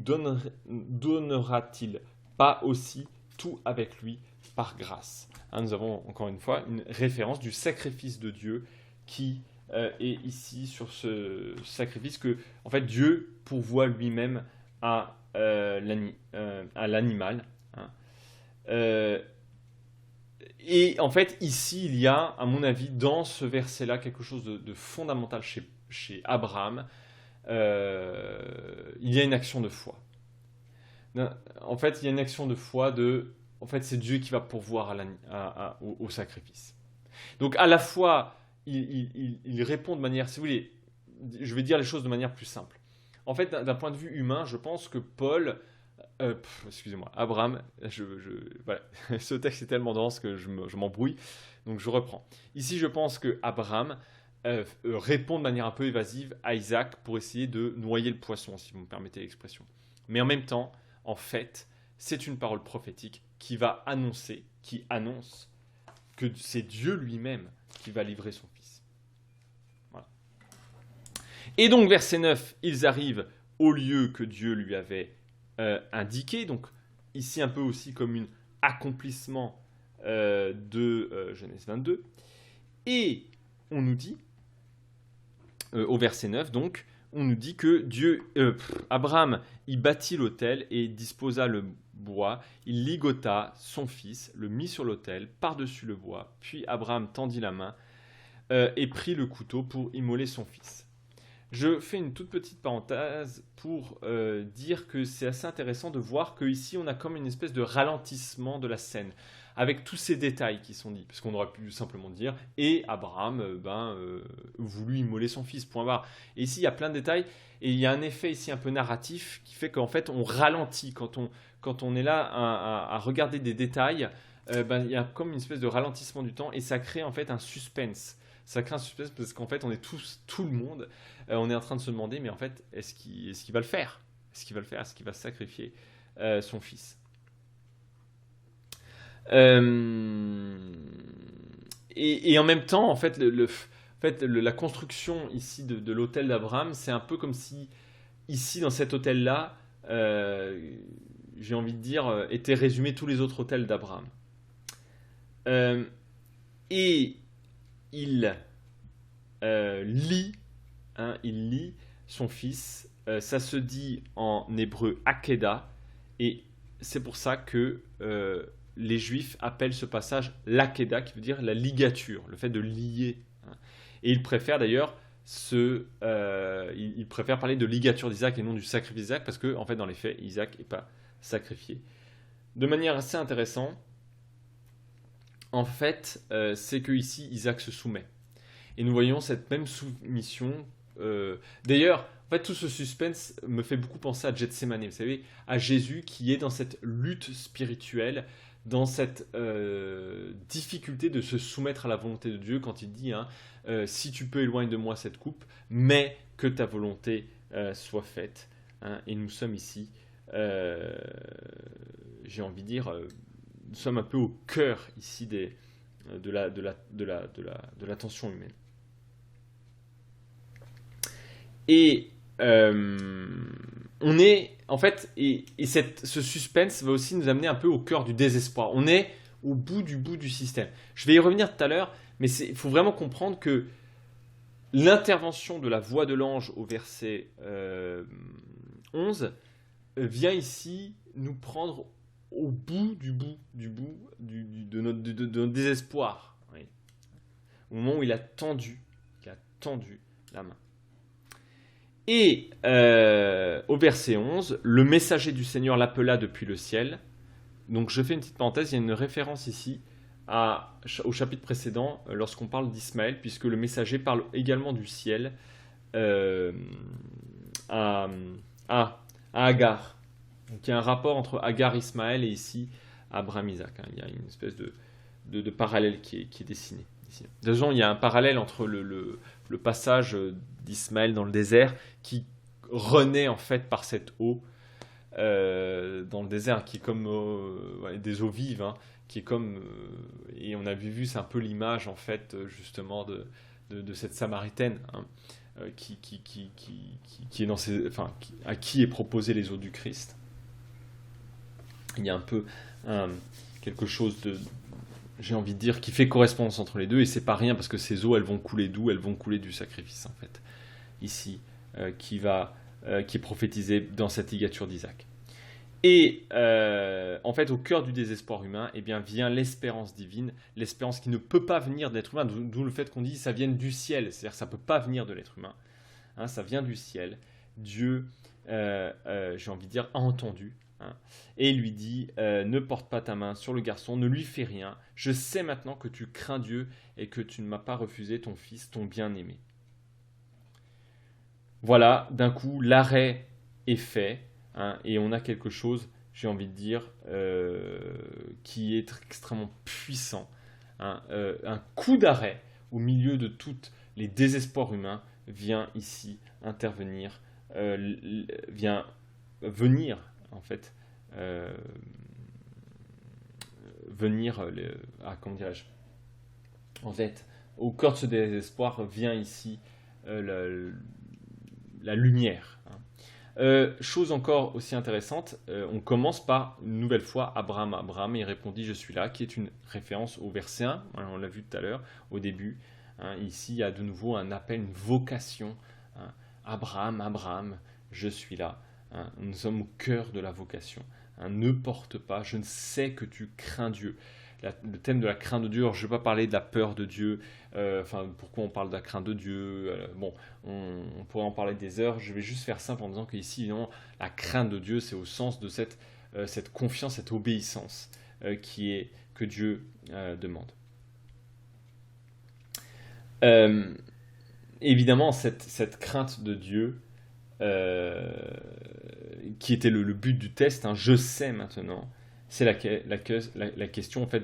donnera-t-il pas aussi tout avec lui par grâce? Hein, nous avons encore une fois une référence du sacrifice de Dieu qui est ici sur ce sacrifice que en fait Dieu pourvoit lui-même à l'animal. Hein. Euh, et en fait, ici, il y a, à mon avis, dans ce verset-là, quelque chose de fondamental chez Abraham. Il y a une action de foi. En fait, il y a une action de foi en fait, c'est Dieu qui va pourvoir au sacrifice. Donc, à la fois, il répond de manière, si vous voulez, je vais dire les choses de manière plus simple. En fait, d'un point de vue humain, je pense que excusez-moi, Abraham, voilà. Ce texte est tellement dense que je m'embrouille, donc je reprends. Ici, je pense que Abraham répond de manière un peu évasive à Isaac pour essayer de noyer le poisson, si vous me permettez l'expression. Mais en même temps, en fait, c'est une parole prophétique qui annonce que c'est Dieu lui-même qui va livrer son fils. Voilà. Et donc, verset 9, ils arrivent au lieu que Dieu lui avait indiqué, donc ici un peu aussi comme un accomplissement de Genèse 22. Et on nous dit, au verset 9, donc, on nous dit que Abraham, il bâtit l'autel et disposa le bois, il ligota son fils, le mit sur l'autel, par-dessus le bois, puis Abraham tendit la main et prit le couteau pour immoler son fils. Je fais une toute petite parenthèse pour dire que c'est assez intéressant de voir qu'ici on a comme une espèce de ralentissement de la scène, avec tous ces détails qui sont dits, parce qu'on aurait pu simplement dire « et Abraham voulut immoler son fils », point barre. Et ici il y a plein de détails, et il y a un effet ici un peu narratif qui fait qu'en fait on ralentit, quand on est là à regarder des détails, il y a comme une espèce de ralentissement du temps, et ça crée en fait un suspense. Ça crée un suspense parce qu'en fait on est tout le monde, on est en train de se demander, mais en fait, est-ce qu'il va le faire? Est-ce qu'il va le faire? Est-ce qu'il va sacrifier son fils? Et en même temps, en fait, la construction ici de l'hôtel d'Abraham, c'est un peu comme si, ici, dans cet hôtel-là, j'ai envie de dire, étaient résumés tous les autres hôtels d'Abraham. Et il lit il lit son fils. Ça se dit en hébreu Akeda, et c'est pour ça que les Juifs appellent ce passage l'Akeda, qui veut dire la ligature, le fait de lier. Hein. Et ils préfèrent d'ailleurs ils préfèrent parler de ligature d'Isaac et non du sacrifice d'Isaac, parce que en fait, dans les faits, Isaac n'est pas sacrifié. De manière assez intéressante, en fait, c'est que ici Isaac se soumet. Et nous voyons cette même soumission. D'ailleurs, en fait, tout ce suspense me fait beaucoup penser à Gethsémane, vous savez, à Jésus qui est dans cette lutte spirituelle, dans cette difficulté de se soumettre à la volonté de Dieu quand il dit si tu peux éloigner de moi cette coupe, mais que ta volonté soit faite. Hein. Et nous sommes ici, j'ai envie de dire, nous sommes un peu au cœur ici de la tension humaine. Et on est, en fait, ce suspense va aussi nous amener un peu au cœur du désespoir. On est au bout du système. Je vais y revenir tout à l'heure, mais il faut vraiment comprendre que l'intervention de la voix de l'ange au verset 11 vient ici nous prendre au bout de notre désespoir. Oui. Au moment où il a tendu la main. Et au verset 11, le messager du Seigneur l'appela depuis le ciel. Donc je fais une petite parenthèse, il y a une référence ici au chapitre précédent lorsqu'on parle d'Ismaël, puisque le messager parle également du ciel à Agar. Donc il y a un rapport entre Agar, Ismaël et ici Abraham, Isaac. Hein. Il y a une espèce de parallèle qui est dessiné. De toute façon, il y a un parallèle entre le passage d'Ismaël dans le désert qui renaît en fait par cette eau dans le désert qui est comme des eaux vives, hein, qui est comme et on avait vu, c'est un peu l'image en fait justement de cette Samaritaine, hein, qui est dans à qui est proposé les os du Christ. Il y a un peu quelque chose de, j'ai envie de dire, qui fait correspondance entre les deux, et c'est pas rien parce que ces eaux, elles vont couler d'où? Elles vont couler du sacrifice, en fait, ici, qui est prophétisé dans cette ligature d'Isaac. Et en fait, au cœur du désespoir humain, eh bien, vient l'espérance divine, l'espérance qui ne peut pas venir de l'être humain, d'où le fait qu'on dit ça vient du ciel, c'est-à-dire que ça ne peut pas venir de l'être humain, hein, ça vient du ciel. Dieu, j'ai envie de dire, a entendu, hein, et lui dit ne porte pas ta main sur le garçon, ne lui fais rien, je sais maintenant que tu crains Dieu et que tu ne m'as pas refusé ton fils, ton bien-aimé. Voilà, d'un coup, l'arrêt est fait, hein, et on a quelque chose, j'ai envie de dire, qui est extrêmement puissant. Hein, un coup d'arrêt au milieu de tous les désespoirs humains vient ici intervenir, vient venir, en fait, comment dirais-je, en fait, au cœur de ce désespoir vient ici la lumière. Hein. Chose encore aussi intéressante, on commence par une nouvelle fois Abraham. Abraham, il répondit je suis là, qui est une référence au verset 1, hein, on l'a vu tout à l'heure, au début. Hein, ici, il y a de nouveau un appel, une vocation. Hein. Abraham, Abraham, je suis là. Hein. Nous sommes au cœur de la vocation. Hein. Ne porte pas, je ne sais que tu crains Dieu. Le thème de la crainte de Dieu, alors je ne vais pas parler de la peur de Dieu, pourquoi on parle de la crainte de Dieu, bon, on pourrait en parler des heures, je vais juste faire simple en disant qu'ici, évidemment, la crainte de Dieu, c'est au sens de cette confiance, cette obéissance que Dieu demande. Évidemment, cette crainte de Dieu, qui était le but du test, hein, je sais maintenant, c'est la question en fait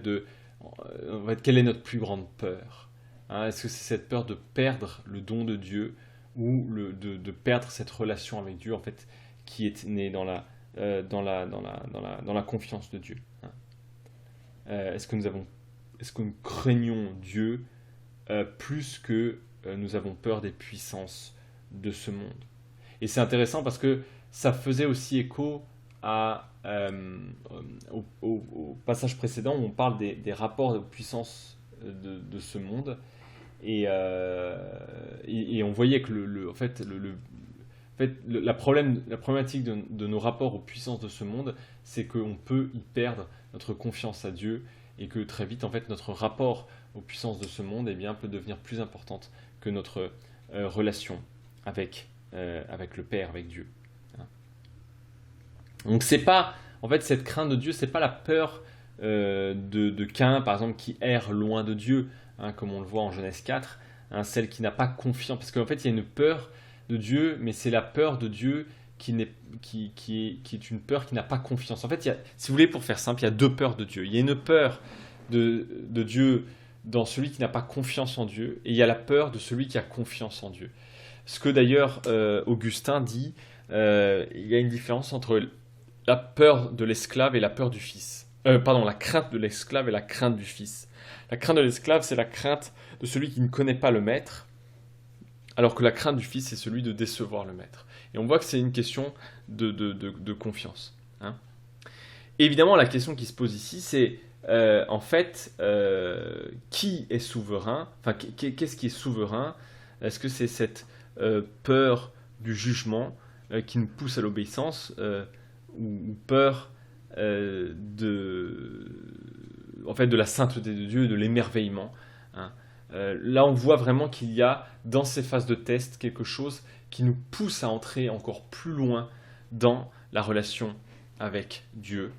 quelle est notre plus grande peur, hein, est-ce que c'est cette peur de perdre le don de Dieu ou de perdre cette relation avec Dieu en fait qui est née dans la confiance de Dieu, hein. Est-ce que nous craignons Dieu plus que nous avons peur des puissances de ce monde? Et c'est intéressant parce que ça faisait aussi écho au passage précédent où on parle des rapports de puissance de ce monde. Et on voyait que la problématique de nos rapports aux puissances de ce monde, c'est qu'on peut y perdre notre confiance à Dieu et que très vite, en fait, notre rapport aux puissances de ce monde peut devenir plus importante que notre relation avec le Père, avec Dieu. Donc c'est pas, en fait, cette crainte de Dieu, c'est pas la peur de Caïn, par exemple, qui erre loin de Dieu, hein, comme on le voit en Genèse 4, hein, celle qui n'a pas confiance, parce qu'en fait, il y a une peur de Dieu, mais c'est la peur de Dieu qui est une peur qui n'a pas confiance. En fait, si vous voulez, pour faire simple, il y a deux peurs de Dieu. Il y a une peur de Dieu dans celui qui n'a pas confiance en Dieu, et il y a la peur de celui qui a confiance en Dieu. Ce que d'ailleurs Augustin dit, il y a une différence entre la peur de l'esclave et la peur du fils. La crainte de l'esclave et la crainte du fils. La crainte de l'esclave, c'est la crainte de celui qui ne connaît pas le maître, alors que la crainte du fils, c'est celui de décevoir le maître. Et on voit que c'est une question de confiance. Hein. Et évidemment, la question qui se pose ici, c'est en fait, qui est souverain? Enfin, qu'est-ce qui est souverain? Est-ce que c'est cette peur du jugement qui nous pousse à l'obéissance ou peur de la sainteté de Dieu, de l'émerveillement, hein. Là, on voit vraiment qu'il y a dans ces phases de test quelque chose qui nous pousse à entrer encore plus loin dans la relation avec Dieu,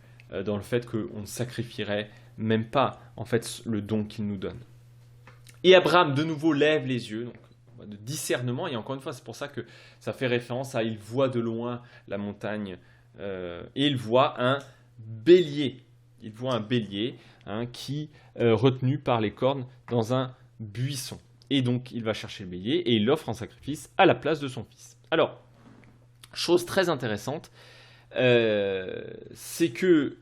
dans le fait qu'on ne sacrifierait même pas en fait le don qu'il nous donne. Et Abraham de nouveau lève les yeux, donc de discernement, et encore une fois c'est pour ça que ça fait référence à il voit de loin la montagne, et il voit un bélier. Il voit un bélier, hein, qui retenu par les cornes dans un buisson. Et donc il va chercher le bélier et il l'offre en sacrifice à la place de son fils. Alors, chose très intéressante, c'est que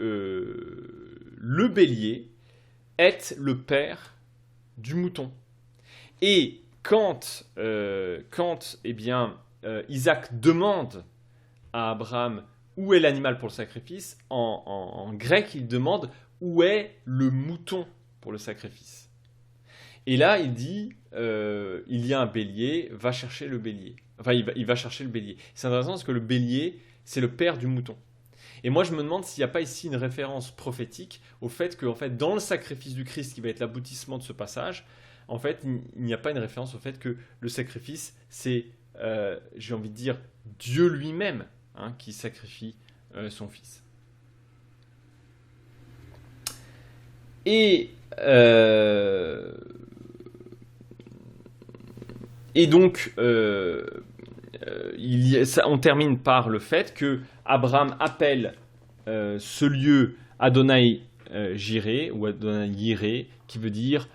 le bélier est le père du mouton. Et quand eh bien, Isaac demande à Abraham où est l'animal pour le sacrifice, en grec, il demande où est le mouton pour le sacrifice. Et là, il dit, il y a un bélier, va chercher le bélier. Enfin, il va chercher le bélier. C'est intéressant parce que le bélier, c'est le père du mouton. Et moi, je me demande s'il n'y a pas ici une référence prophétique au fait que, en fait, dans le sacrifice du Christ, qui va être l'aboutissement de ce passage, en fait, il n'y a pas une référence au fait que le sacrifice, c'est, j'ai envie de dire, Dieu lui-même, hein, qui sacrifie son fils. Et donc, on termine par le fait que Abraham appelle ce lieu Adonai Jiré, ou Adonai Yiré, qui veut dire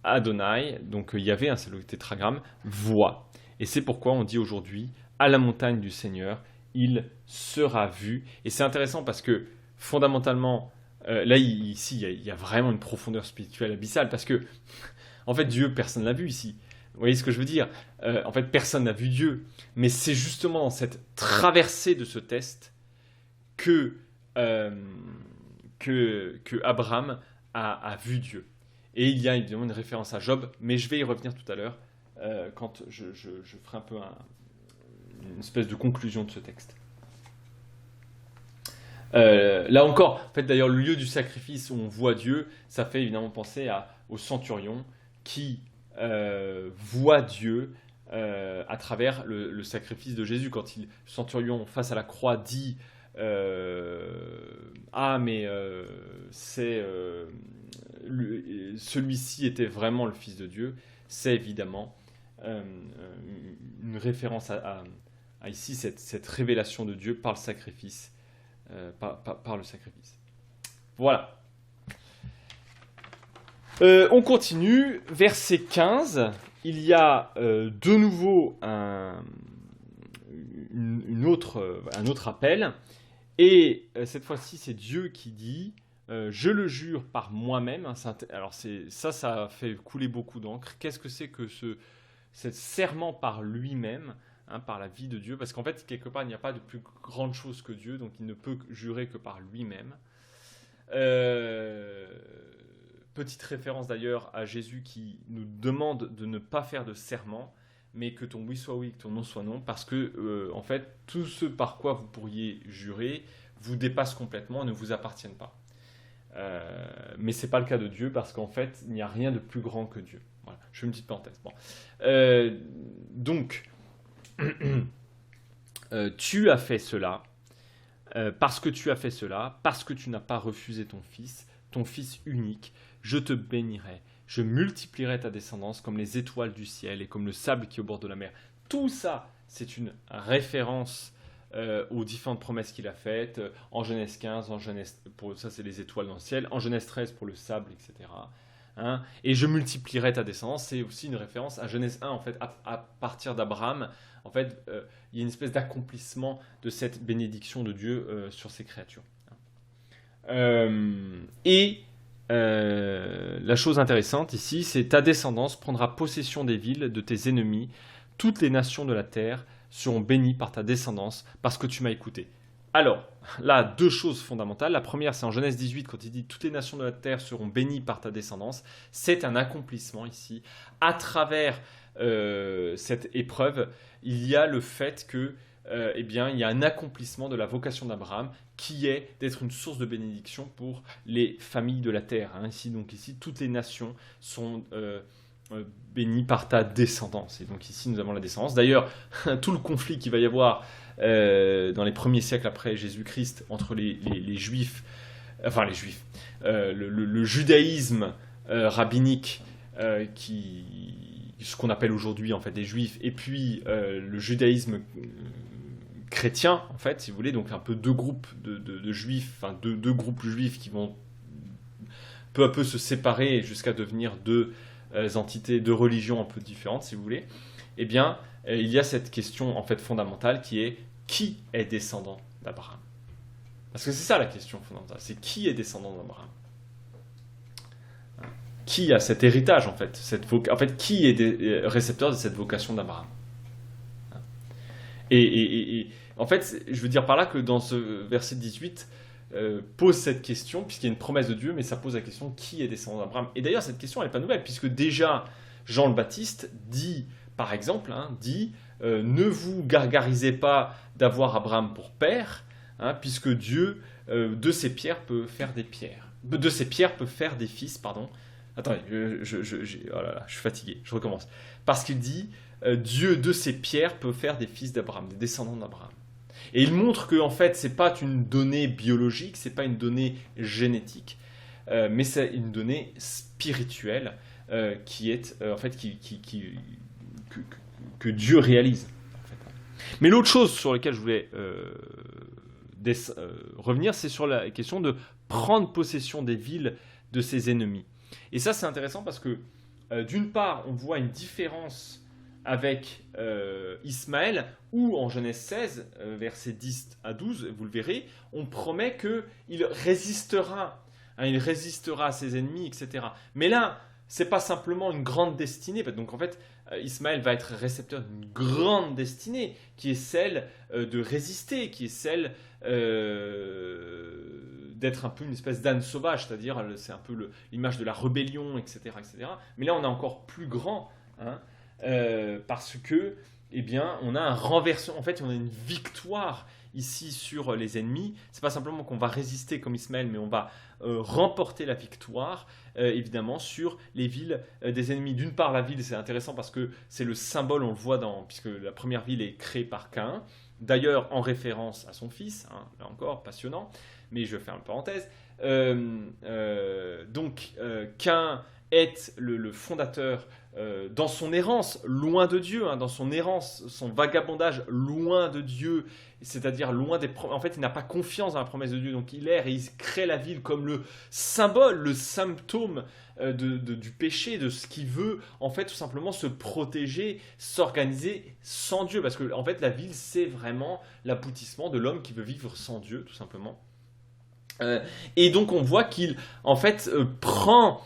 Adonai, donc Yahvé, c'est le tétragramme, voix. Et c'est pourquoi on dit aujourd'hui, à la montagne du Seigneur, il sera vu. Et c'est intéressant parce que, fondamentalement, là, ici, il y a vraiment une profondeur spirituelle abyssale, parce que, en fait, Dieu, personne ne l'a vu ici. Vous voyez ce que je veux dire? En fait, personne n'a vu Dieu. Mais c'est justement dans cette traversée de ce test que Abraham a vu Dieu. Et il y a évidemment une référence à Job, mais je vais y revenir tout à l'heure quand je ferai un peu une espèce de conclusion de ce texte. Là encore, en fait, d'ailleurs, le lieu du sacrifice où on voit Dieu, ça fait évidemment penser au centurion qui voit Dieu à travers le sacrifice de Jésus. Quand le centurion face à la croix dit celui-ci était vraiment le Fils de Dieu, c'est évidemment une référence à ici cette révélation de Dieu par le sacrifice. Par le sacrifice. Voilà. On continue, verset 15. Il y a de nouveau un autre appel. Et cette fois-ci, c'est Dieu qui dit je le jure par moi-même. Alors, ça fait couler beaucoup d'encre. Qu'est-ce que c'est que ce serment par lui-même, hein, par la vie de Dieu? Parce qu'en fait, quelque part, il n'y a pas de plus grande chose que Dieu, donc il ne peut jurer que par lui-même. Petite référence d'ailleurs à Jésus qui nous demande de ne pas faire de serment, mais que ton oui soit oui, que ton non soit non, parce que en fait, tout ce par quoi vous pourriez jurer vous dépasse complètement et ne vous appartiennent pas. Mais c'est pas le cas de Dieu, parce qu'en fait, il n'y a rien de plus grand que Dieu. Voilà, je fais une petite parenthèse. Bon. Donc, tu as fait cela, parce que tu as fait cela, parce que tu n'as pas refusé ton fils unique, je te bénirai, je multiplierai ta descendance comme les étoiles du ciel et comme le sable qui est au bord de la mer. Tout ça, c'est une référence aux différentes promesses qu'il a faites, en Genèse 15, ça c'est les étoiles dans le ciel, en Genèse 13 pour le sable, etc. Hein, et je multiplierai ta descendance, c'est aussi une référence à Genèse 1, en fait, à partir d'Abraham. En fait, il y a une espèce d'accomplissement de cette bénédiction de Dieu sur ses créatures. La chose intéressante ici, c'est ta descendance prendra possession des villes de tes ennemis. Toutes les nations de la terre seront bénies par ta descendance parce que tu m'as écouté. Alors, là, deux choses fondamentales. La première, c'est en Genèse 18, quand il dit « Toutes les nations de la terre seront bénies par ta descendance ». C'est un accomplissement ici. À travers cette épreuve, il y a le fait que, il y a un accomplissement de la vocation d'Abraham qui est d'être une source de bénédiction pour les familles de la terre. Hein. Ici, toutes les nations sont bénies par ta descendance. Et donc ici, nous avons la descendance. D'ailleurs, tout le conflit qu'il va y avoir dans les premiers siècles après Jésus-Christ entre les Juifs, le judaïsme rabbinique, ce qu'on appelle aujourd'hui en fait les Juifs, et puis le judaïsme chrétien, en fait, si vous voulez, donc un peu deux groupes de juifs, enfin deux groupes juifs qui vont peu à peu se séparer jusqu'à devenir deux entités, deux religions un peu différentes, si vous voulez. Eh bien, il y a cette question en fait fondamentale qui est qui est descendant d'Abraham? Parce que c'est ça la question fondamentale, c'est qui est descendant d'Abraham? qui a cet héritage en fait, qui est récepteur de cette vocation d'Abraham. Et en fait, je veux dire par là que dans ce verset 18, pose cette question, puisqu'il y a une promesse de Dieu, mais ça pose la question qui est descendant d'Abraham. Et d'ailleurs, cette question, elle n'est pas nouvelle, puisque déjà, Jean le Baptiste dit, par exemple, ne vous gargarisez pas d'avoir Abraham pour père, puisque Dieu, de ces pierres, peut faire des pierres. De ces pierres peut faire des fils, pardon. Attendez, oh là là, je suis fatigué, je recommence. Parce qu'il dit, Dieu, de ces pierres, peut faire des fils d'Abraham, des descendants d'Abraham. Et il montre que en fait, c'est pas une donnée biologique, c'est pas une donnée génétique, mais c'est une donnée spirituelle qui est en fait que Dieu réalise. En fait. Mais l'autre chose sur laquelle je voulais revenir, c'est sur la question de prendre possession des villes de ses ennemis. Et ça, c'est intéressant parce que d'une part, on voit une différence avec Ismaël, où en Genèse 16, versets 10 à 12, vous le verrez, on promet qu'il résistera, il résistera à ses ennemis, etc. Mais là, c'est pas simplement une grande destinée, donc en fait, Ismaël va être récepteur d'une grande destinée, qui est celle de résister, qui est celle d'être un peu une espèce d'âne sauvage, c'est-à-dire c'est un peu l'image de la rébellion, etc., etc. Mais là, on est encore plus grand, parce que, eh bien, on a un renversement. En fait, on a une victoire ici sur les ennemis. C'est pas simplement qu'on va résister comme Ismaël, mais on va remporter la victoire, évidemment, sur les villes des ennemis. D'une part, la ville, c'est intéressant parce que c'est le symbole, on le voit puisque la première ville est créée par Caïn. D'ailleurs, en référence à son fils, là encore, passionnant, mais je vais faire une parenthèse. Donc, Caïn est le fondateur dans son errance, loin de Dieu, dans son errance, son vagabondage loin de Dieu, c'est-à-dire loin des promesses. En fait, il n'a pas confiance dans la promesse de Dieu, donc il erre et il crée la ville comme le symbole, le symptôme du péché, de ce qu'il veut, en fait, tout simplement se protéger, s'organiser sans Dieu, parce que en fait, la ville, c'est vraiment l'aboutissement de l'homme qui veut vivre sans Dieu, tout simplement. Et donc, on voit qu'il, en fait, prend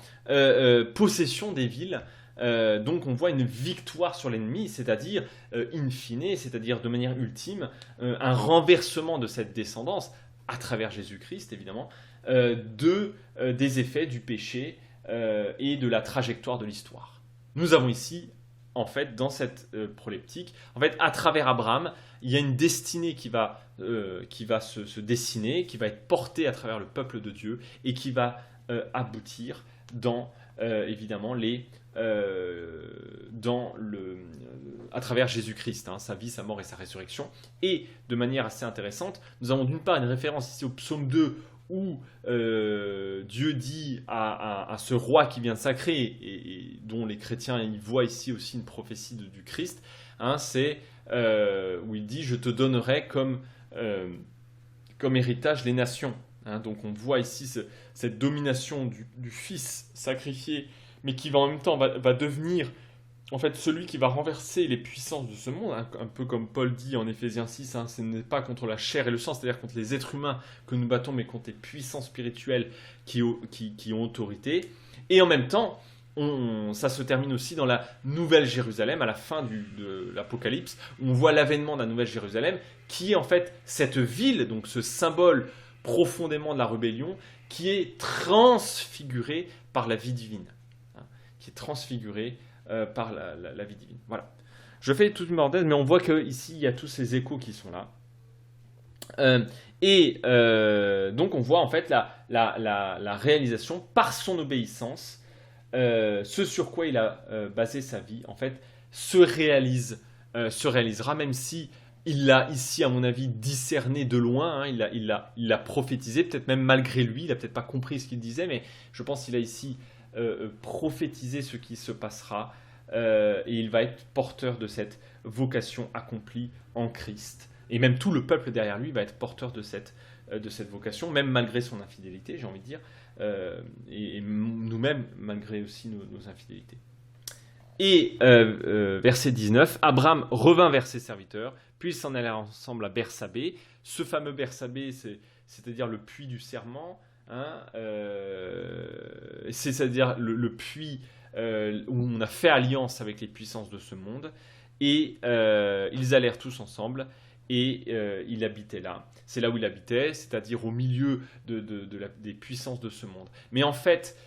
possession des villes. Donc on voit une victoire sur l'ennemi, c'est-à-dire in fine, c'est-à-dire de manière ultime, un renversement de cette descendance, à travers Jésus-Christ évidemment, des effets du péché et de la trajectoire de l'histoire. Nous avons ici, en fait, dans cette proleptique, en fait, à travers Abraham, il y a une destinée qui va se dessiner, qui va être portée à travers le peuple de Dieu et qui va aboutir dans, évidemment, à travers Jésus-Christ, sa vie, sa mort et sa résurrection. Et de manière assez intéressante, nous avons d'une part une référence ici au psaume 2 où Dieu dit à ce roi qui vient de sacrer et dont les chrétiens y voient ici aussi une prophétie du Christ, c'est où il dit « Je te donnerai comme héritage les nations ». Donc on voit ici cette domination du Fils sacrifié, mais qui va en même temps va devenir en fait celui qui va renverser les puissances de ce monde, un peu comme Paul dit en Éphésiens 6, ce n'est pas contre la chair et le sang, c'est-à-dire contre les êtres humains que nous battons, mais contre les puissances spirituelles qui ont autorité. Et en même temps, ça se termine aussi dans la Nouvelle Jérusalem, à la fin de l'Apocalypse, où on voit l'avènement de la Nouvelle Jérusalem, qui est en fait cette ville, donc ce symbole profondément de la rébellion, qui est transfigurée par la vie divine. Qui est transfigurée par la vie divine. Voilà. Je fais toute une parenthèse, mais on voit qu'ici, il y a tous ces échos qui sont là. Donc, on voit en fait la réalisation par son obéissance, ce sur quoi il a basé sa vie, en fait, se réalisera, même si il l'a ici, à mon avis, discerné de loin, il l'a prophétisé, peut-être même malgré lui, il n'a peut-être pas compris ce qu'il disait, mais je pense qu'il a ici prophétiser ce qui se passera et il va être porteur de cette vocation accomplie en Christ. Et même tout le peuple derrière lui va être porteur de cette vocation, même malgré son infidélité, j'ai envie de dire, et nous-mêmes, malgré aussi nos infidélités. Et verset 19, Abraham revint vers ses serviteurs, puis ils s'en allèrent ensemble à Bersabée. Ce fameux Bersabée, c'est-à-dire le puits du serment, hein, c'est-à-dire le puits où on a fait alliance avec les puissances de ce monde, et ils allèrent tous ensemble, et il habitait là. C'est là où il habitait, c'est-à-dire au milieu des puissances de ce monde. Mais en fait,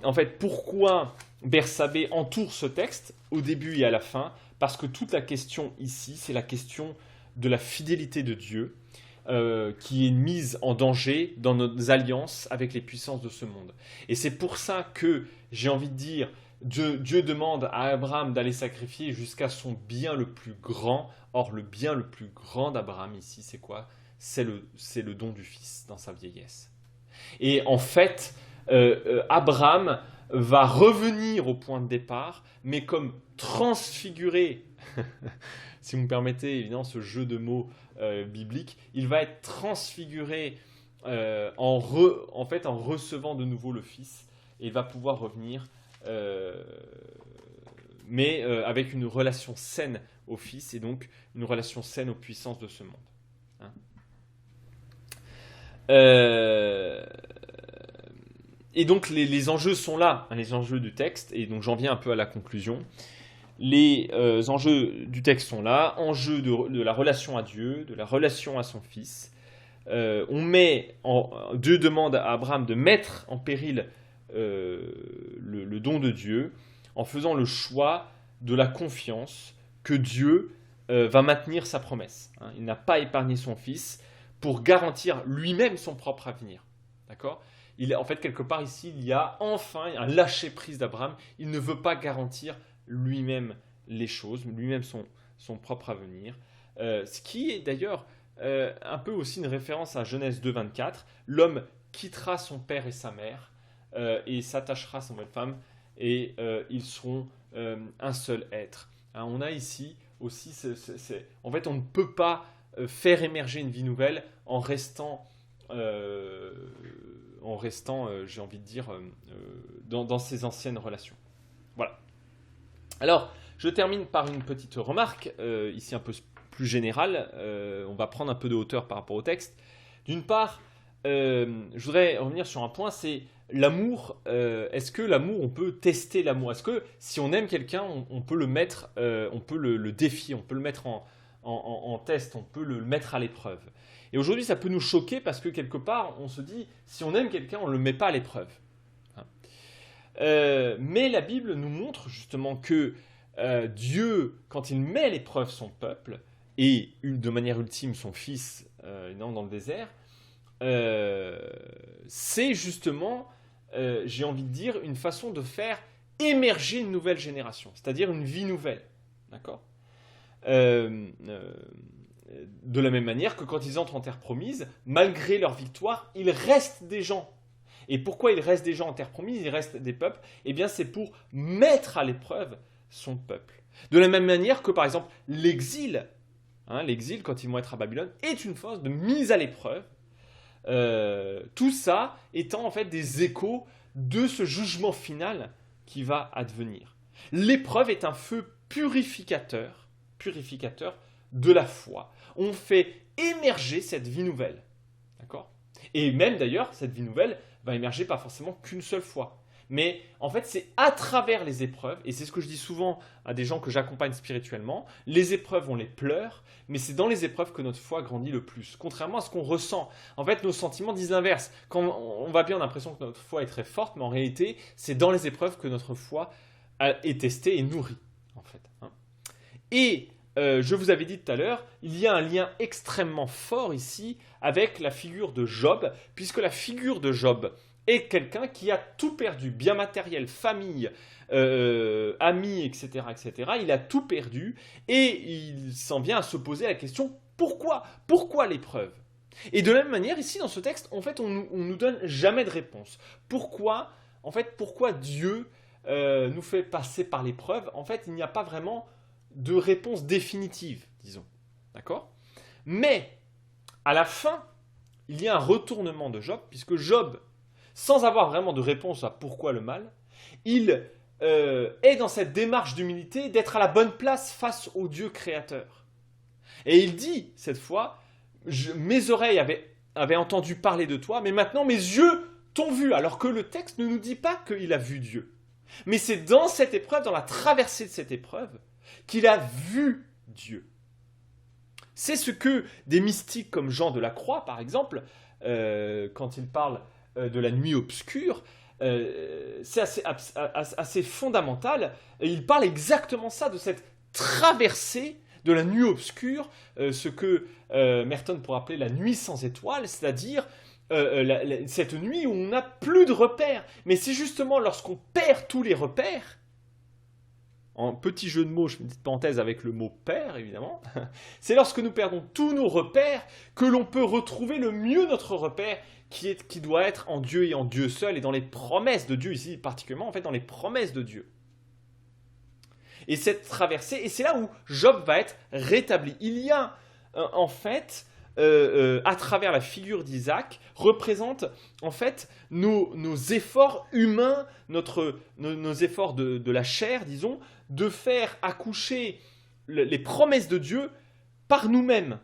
en fait, pourquoi Bersabée entoure ce texte au début et à la fin? Parce que toute la question ici, c'est la question de la fidélité de Dieu, qui est mise en danger dans nos alliances avec les puissances de ce monde. Et c'est pour ça que j'ai envie de dire, Dieu demande à Abraham d'aller sacrifier jusqu'à son bien le plus grand. Or, le bien le plus grand d'Abraham ici, c'est quoi? C'est le don du Fils dans sa vieillesse. Et en fait, Abraham va revenir au point de départ, mais comme transfiguré, si vous me permettez évidemment ce jeu de mots biblique, il va être transfiguré en fait, en recevant de nouveau le Fils, et il va pouvoir revenir, mais avec une relation saine au Fils, et donc une relation saine aux puissances de ce monde. Hein. Et donc les enjeux sont là, hein, les enjeux du texte, et donc j'en viens un peu à la conclusion. Les enjeux du texte sont là, enjeux de la relation à Dieu, de la relation à son Fils. Dieu demande à Abraham de mettre en péril le don de Dieu en faisant le choix de la confiance que Dieu va maintenir sa promesse. Hein. Il n'a pas épargné son Fils pour garantir lui-même son propre avenir. D'accord ? En fait, quelque part ici, il y a enfin un lâcher-prise d'Abraham. Il ne veut pas garantir lui-même les choses, lui-même son propre avenir. Ce qui est d'ailleurs un peu aussi une référence à Genèse 2, 24. L'homme quittera son père et sa mère et s'attachera à sa nouvelle femme, et ils seront un seul être. Hein, on a ici aussi, en fait, on ne peut pas faire émerger une vie nouvelle en restant, j'ai envie de dire, dans ses anciennes relations. Voilà. Alors, je termine par une petite remarque, ici un peu plus générale. On va prendre un peu de hauteur par rapport au texte. D'une part, je voudrais revenir sur un point, c'est l'amour. Est-ce que l'amour, on peut tester l'amour? Est-ce que si on aime quelqu'un, on peut le mettre, on peut le défier, on peut le mettre en test, on peut le mettre à l'épreuve? Et aujourd'hui, ça peut nous choquer parce que quelque part, on se dit, si on aime quelqu'un, on ne le met pas à l'épreuve. Mais la Bible nous montre justement que Dieu, quand il met à l'épreuve son peuple, et de manière ultime son Fils dans le désert, c'est justement, j'ai envie de dire, une façon de faire émerger une nouvelle génération, c'est-à-dire une vie nouvelle. D'accord ? De la même manière que quand ils entrent en terre promise, malgré leur victoire, il reste des gens. Et pourquoi il reste des gens en terre promise, il reste des peuples? Eh bien, c'est pour mettre à l'épreuve son peuple. De la même manière que, par exemple, l'exil, l'exil, quand ils vont être à Babylone, est une force de mise à l'épreuve. Tout ça étant en fait des échos de ce jugement final qui va advenir. L'épreuve est un feu purificateur de la foi. On fait émerger cette vie nouvelle. D'accord ? Et même d'ailleurs, cette vie nouvelle va émerger pas forcément qu'une seule fois. Mais en fait, c'est à travers les épreuves, et c'est ce que je dis souvent à des gens que j'accompagne spirituellement, les épreuves, on les pleure, mais c'est dans les épreuves que notre foi grandit le plus. Contrairement à ce qu'on ressent. En fait, nos sentiments disent l'inverse. Quand on va bien, on a l'impression que notre foi est très forte, mais en réalité, c'est dans les épreuves que notre foi est testée et nourrie, en fait. Et je vous avais dit tout à l'heure, il y a un lien extrêmement fort ici avec la figure de Job, puisque la figure de Job est quelqu'un qui a tout perdu, bien matériel, famille, amis, etc., etc. Il a tout perdu et il s'en vient à se poser la question, pourquoi? Pourquoi l'épreuve? Et de la même manière, ici dans ce texte, en fait, on nous donne jamais de réponse. Pourquoi Dieu nous fait passer par l'épreuve? En fait, il n'y a pas vraiment de réponse définitive, disons. D'accord? Mais, à la fin, il y a un retournement de Job, puisque Job, sans avoir vraiment de réponse à pourquoi le mal, il est dans cette démarche d'humilité d'être à la bonne place face au Dieu créateur. Et il dit, cette fois, mes oreilles avaient avaient entendu parler de toi, mais maintenant mes yeux t'ont vu. Alors que le texte ne nous dit pas qu'il a vu Dieu. Mais c'est dans cette épreuve, dans la traversée de cette épreuve, qu'il a vu Dieu. C'est ce que des mystiques comme Jean de la Croix, par exemple, quand il parle de la nuit obscure, c'est assez fondamental. Et il parle exactement ça, de cette traversée de la nuit obscure, ce que Merton pourrait appeler la nuit sans étoiles, c'est-à-dire cette nuit où on n'a plus de repères. Mais c'est justement lorsqu'on perd tous les repères, en petit jeu de mots, je fais une petite parenthèse avec le mot père, évidemment, c'est lorsque nous perdons tous nos repères que l'on peut retrouver le mieux notre repère, qui doit être en Dieu et en Dieu seul, et dans les promesses de Dieu, ici particulièrement, en fait, dans les promesses de Dieu. Et cette traversée, et c'est là où Job va être rétabli. Il y a, en fait, à travers la figure d'Isaac, représente en fait nos efforts humains, nos efforts de la chair, disons, de faire accoucher les promesses de Dieu par nous-mêmes.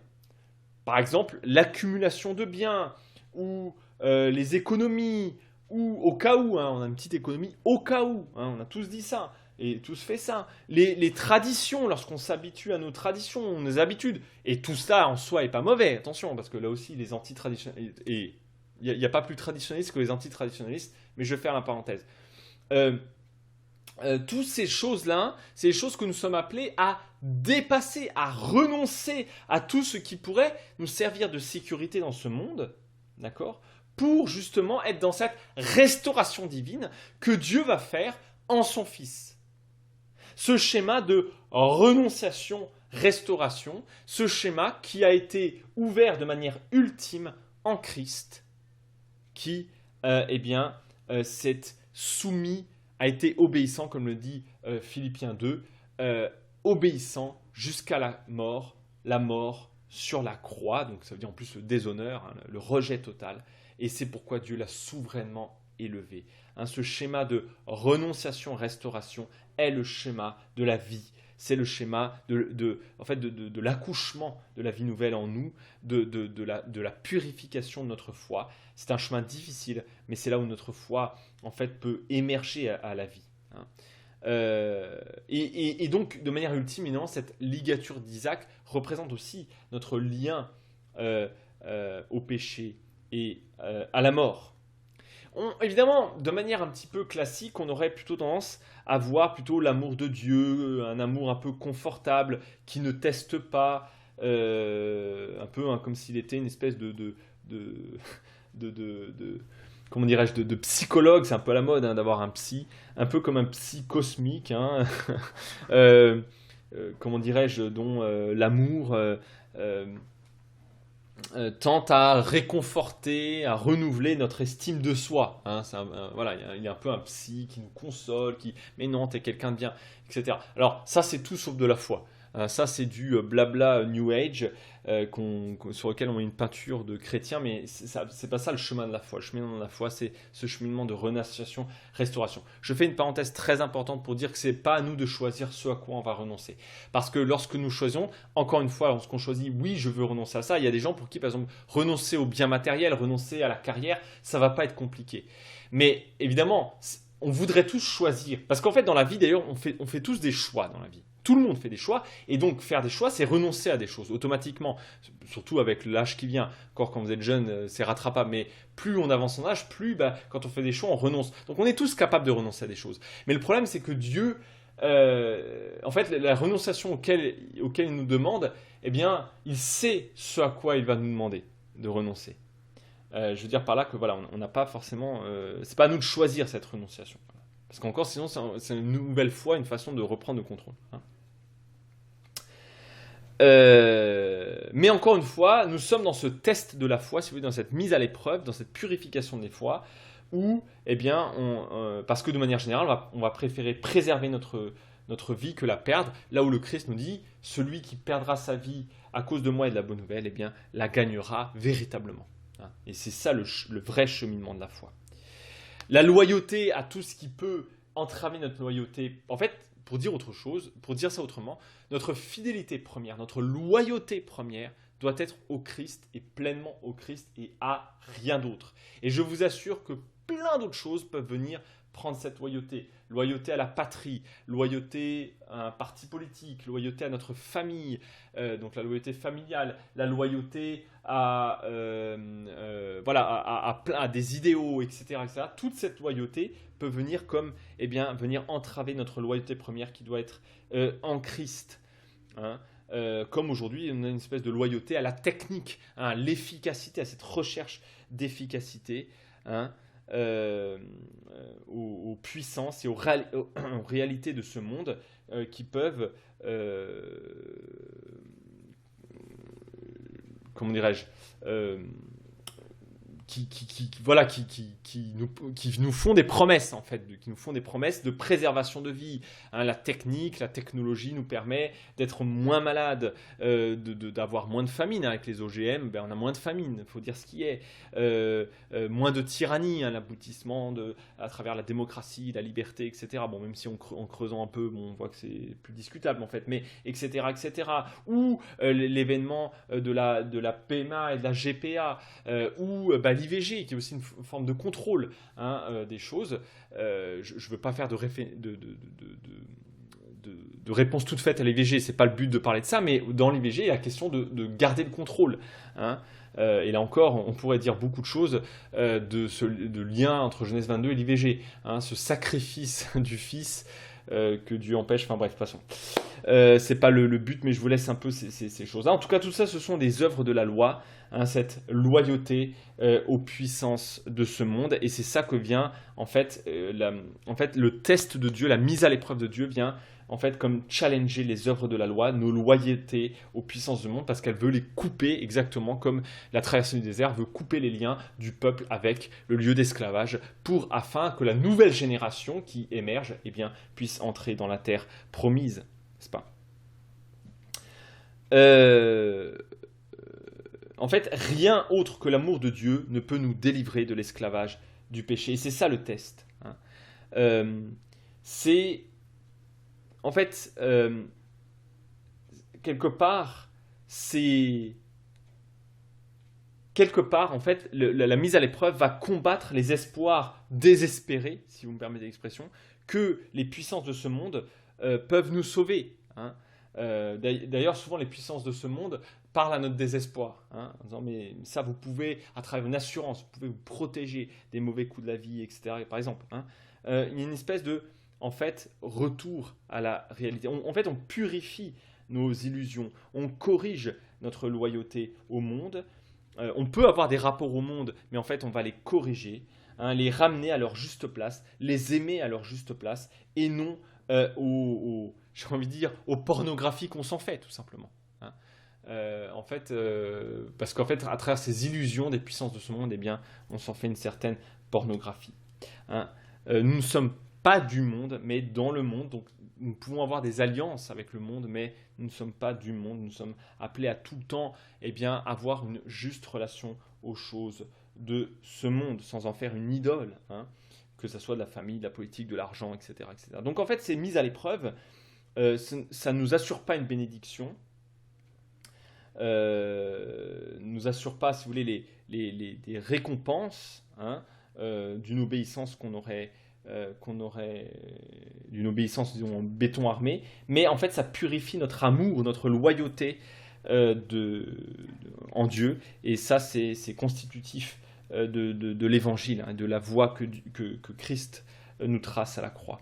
Par exemple, l'accumulation de biens, ou les économies, ou au cas où, on a une petite économie au cas où, on a tous dit ça, et tous fait ça. Les traditions, lorsqu'on s'habitue à nos traditions, nos habitudes, et tout ça en soi n'est pas mauvais, attention, parce que là aussi, les anti-traditionnalistes, et il n'y a pas plus traditionnalistes que les anti-traditionnalistes, mais je vais faire la parenthèse. Toutes ces choses-là, c'est les choses que nous sommes appelés à dépasser, à renoncer à tout ce qui pourrait nous servir de sécurité dans ce monde, d'accord, pour justement être dans cette restauration divine que Dieu va faire en son Fils. Ce schéma de renonciation, restauration, ce schéma qui a été ouvert de manière ultime en Christ, qui, s'est soumis, a été obéissant, comme le dit Philippiens 2, obéissant jusqu'à la mort sur la croix, donc ça veut dire en plus le déshonneur, le rejet total, et c'est pourquoi Dieu l'a souverainement élevé. Ce schéma de renonciation-restauration est le schéma de la vie, c'est le schéma de l'accouchement de la vie nouvelle en nous, de la purification de notre foi. C'est un chemin difficile, mais c'est là où notre foi en fait peut émerger à la vie. Et donc, de manière ultime, évidemment, cette ligature d'Isaac représente aussi notre lien au péché et à la mort. Évidemment, de manière un petit peu classique, on aurait plutôt tendance à voir plutôt l'amour de Dieu, un amour un peu confortable, qui ne teste pas, un peu comme s'il était une espèce comment dirais-je, de psychologue. C'est un peu à la mode d'avoir un psy, un peu comme un psy cosmique, comment dirais-je, dont l'amour tente à réconforter, à renouveler notre estime de soi. Il y a un peu un psy qui nous console, mais non, t'es quelqu'un de bien, etc. Alors ça, c'est tout sauf de la foi. Ça, c'est du blabla New Age sur lequel on met une peinture de chrétien, mais c'est pas ça le chemin de la foi. Le chemin de la foi, c'est ce cheminement de renonciation, restauration. Je fais une parenthèse très importante pour dire que c'est pas à nous de choisir ce à quoi on va renoncer. Parce que lorsque nous choisissons, encore une fois, lorsqu'on choisit, oui, je veux renoncer à ça, il y a des gens pour qui, par exemple, renoncer au bien matériel, renoncer à la carrière, ça va pas être compliqué. Mais évidemment, on voudrait tous choisir. Parce qu'en fait, dans la vie, d'ailleurs, on fait tous des choix dans la vie. Tout le monde fait des choix, et donc faire des choix, c'est renoncer à des choses automatiquement, surtout avec l'âge qui vient. Encore quand vous êtes jeune, c'est rattrapable, mais plus on avance en âge, plus quand on fait des choix, on renonce. Donc on est tous capables de renoncer à des choses. Mais le problème, c'est que Dieu, en fait, la renonciation auquel il nous demande, eh bien, il sait ce à quoi il va nous demander de renoncer. Je veux dire par là que voilà, on n'a pas forcément, c'est pas à nous de choisir cette renonciation. Parce qu'encore, sinon, c'est une nouvelle fois une façon de reprendre le contrôle. Mais encore une fois, nous sommes dans ce test de la foi, si vous voulez, dans cette mise à l'épreuve, dans cette purification des foi, où, parce que de manière générale, on va préférer préserver notre vie que la perdre, là où le Christ nous dit, celui qui perdra sa vie à cause de moi et de la bonne nouvelle, la gagnera véritablement. Et c'est ça le vrai cheminement de la foi. La loyauté à tout ce qui peut entraver notre loyauté, en fait, pour dire autre chose, pour dire ça autrement, notre fidélité première, notre loyauté première doit être au Christ et pleinement au Christ et à rien d'autre. Et je vous assure que plein d'autres choses peuvent venir prendre cette loyauté. Loyauté à la patrie, loyauté à un parti politique, loyauté à notre famille, donc la loyauté familiale, la loyauté à, voilà, à des idéaux, etc., etc. Toute cette loyauté peut venir comme, eh bien, venir entraver notre loyauté première qui doit être en Christ. Hein. Comme aujourd'hui, on a une espèce de loyauté à la technique, hein, à l'efficacité, à cette recherche d'efficacité, hein, aux puissances et aux réalités de ce monde qui peuvent, comment dirais-je, voilà, qui nous font des promesses, en fait, qui nous font des promesses de préservation de vie. Hein, la technique, la technologie nous permet d'être moins malade, d'avoir moins de famine. Avec les OGM, ben, on a moins de famine, il faut dire ce qui est. Moins de tyrannie, hein, l'aboutissement à travers la démocratie, la liberté, etc. Bon, même si en creusant un peu, bon, on voit que c'est plus discutable, en fait, mais etc., etc. Ou l'événement de la PMA et de la GPA, ou l'IVG, qui est aussi une forme de contrôle, hein, des choses. Je ne veux pas faire de réponse toute faite à l'IVG, c'est pas le but de parler de ça, mais dans l'IVG, il y a la question de garder le contrôle. Hein. Et là encore, on pourrait dire beaucoup de choses de lien entre Genèse 22 et l'IVG. Hein, ce sacrifice du Fils que Dieu empêche, enfin bref, passons. C'est pas le but, mais je vous laisse un peu ces choses-là. En tout cas, tout ça, ce sont des œuvres de la loi, hein, cette loyauté aux puissances de ce monde, et c'est ça que vient, en fait, le test de Dieu, la mise à l'épreuve de Dieu vient, en fait, comme challenger les œuvres de la loi, nos loyautés aux puissances du monde, parce qu'elle veut les couper, exactement comme la traversée du désert veut couper les liens du peuple avec le lieu d'esclavage, afin que la nouvelle génération qui émerge, eh bien, puisse entrer dans la terre promise. N'est-ce pas ? En fait, rien autre que l'amour de Dieu ne peut nous délivrer de l'esclavage du péché. Et c'est ça le test. Hein. C'est... En fait, quelque part, en fait, la mise à l'épreuve va combattre les espoirs désespérés, si vous me permettez l'expression, que les puissances de ce monde peuvent nous sauver. Hein. D'ailleurs, souvent, les puissances de ce monde parlent à notre désespoir, hein, en disant, mais ça, vous pouvez, à travers une assurance, vous pouvez vous protéger des mauvais coups de la vie, etc., par exemple. Hein. Il y a une espèce de, en fait, retour à la réalité. En fait, on purifie nos illusions, on corrige notre loyauté au monde. On peut avoir des rapports au monde, mais en fait, on va les corriger, hein, les ramener à leur juste place, les aimer à leur juste place, et non j'ai envie de dire, aux pornographies qu'on s'en fait, tout simplement. Hein. En fait, parce qu'en fait, à travers ces illusions des puissances de ce monde, eh bien, on s'en fait une certaine pornographie. Hein. Nous ne sommes pas du monde, mais dans le monde, donc nous pouvons avoir des alliances avec le monde, mais nous ne sommes pas du monde, nous sommes appelés à tout le temps, eh bien, avoir une juste relation aux choses de ce monde, sans en faire une idole, hein, que ce soit de la famille, de la politique, de l'argent, etc., etc. Donc en fait, ces mises à l'épreuve, ça ne nous assure pas une bénédiction, nous assure pas, si vous voulez, des récompenses, hein, d'une obéissance d'une obéissance, disons, en béton armé, mais en fait, ça purifie notre amour, notre loyauté en Dieu, et ça, c'est constitutif de l'évangile, hein, de la voie que Christ nous trace à la croix.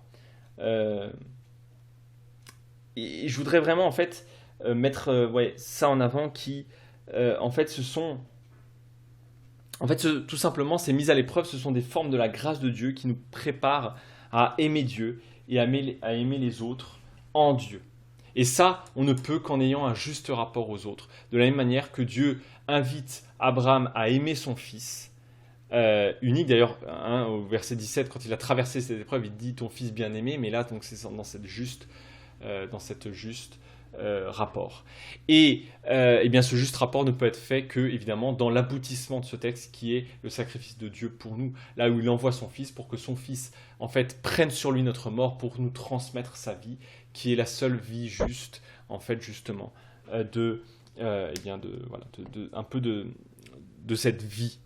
Et je voudrais vraiment, en fait, mettre ça en avant, qui, en fait, tout simplement, ces mises à l'épreuve, ce sont des formes de la grâce de Dieu qui nous préparent à aimer Dieu et à aimer les autres en Dieu. Et ça, on ne peut qu'en ayant un juste rapport aux autres. De la même manière que Dieu invite Abraham à aimer son fils, unique d'ailleurs, hein, au verset 17, quand il a traversé cette épreuve, il dit ton fils bien-aimé, mais là, donc, c'est dans cette juste rapport. Et bien ce juste rapport ne peut être fait que, évidemment, dans l'aboutissement de ce texte qui est le sacrifice de Dieu pour nous, là où il envoie son fils pour que son fils, en fait, prenne sur lui notre mort pour nous transmettre sa vie, qui est la seule vie juste, en fait, justement, de eh bien un peu de cette vie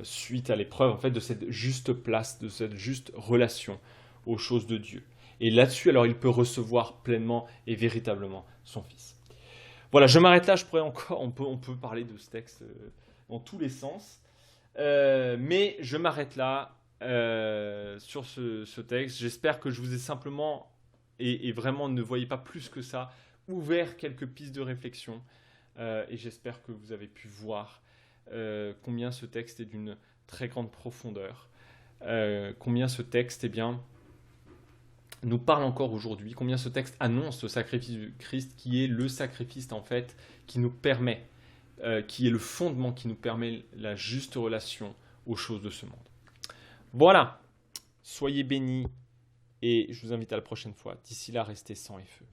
suite à l'épreuve, en fait, de cette juste place, de cette juste relation aux choses de Dieu. Et là-dessus, alors, il peut recevoir pleinement et véritablement son Fils. Voilà, je m'arrête là, on peut parler de ce texte dans tous les sens, mais je m'arrête là sur ce texte. J'espère que je vous ai simplement, et vraiment ne voyez pas plus que ça, ouvert quelques pistes de réflexion, et j'espère que vous avez pu voir combien ce texte est d'une très grande profondeur, combien ce texte, eh bien, nous parle encore aujourd'hui, combien ce texte annonce le sacrifice du Christ, qui est le sacrifice en fait qui nous permet, qui est le fondement qui nous permet la juste relation aux choses de ce monde. Voilà, soyez bénis et je vous invite à la prochaine fois. D'ici là, restez sang et feu.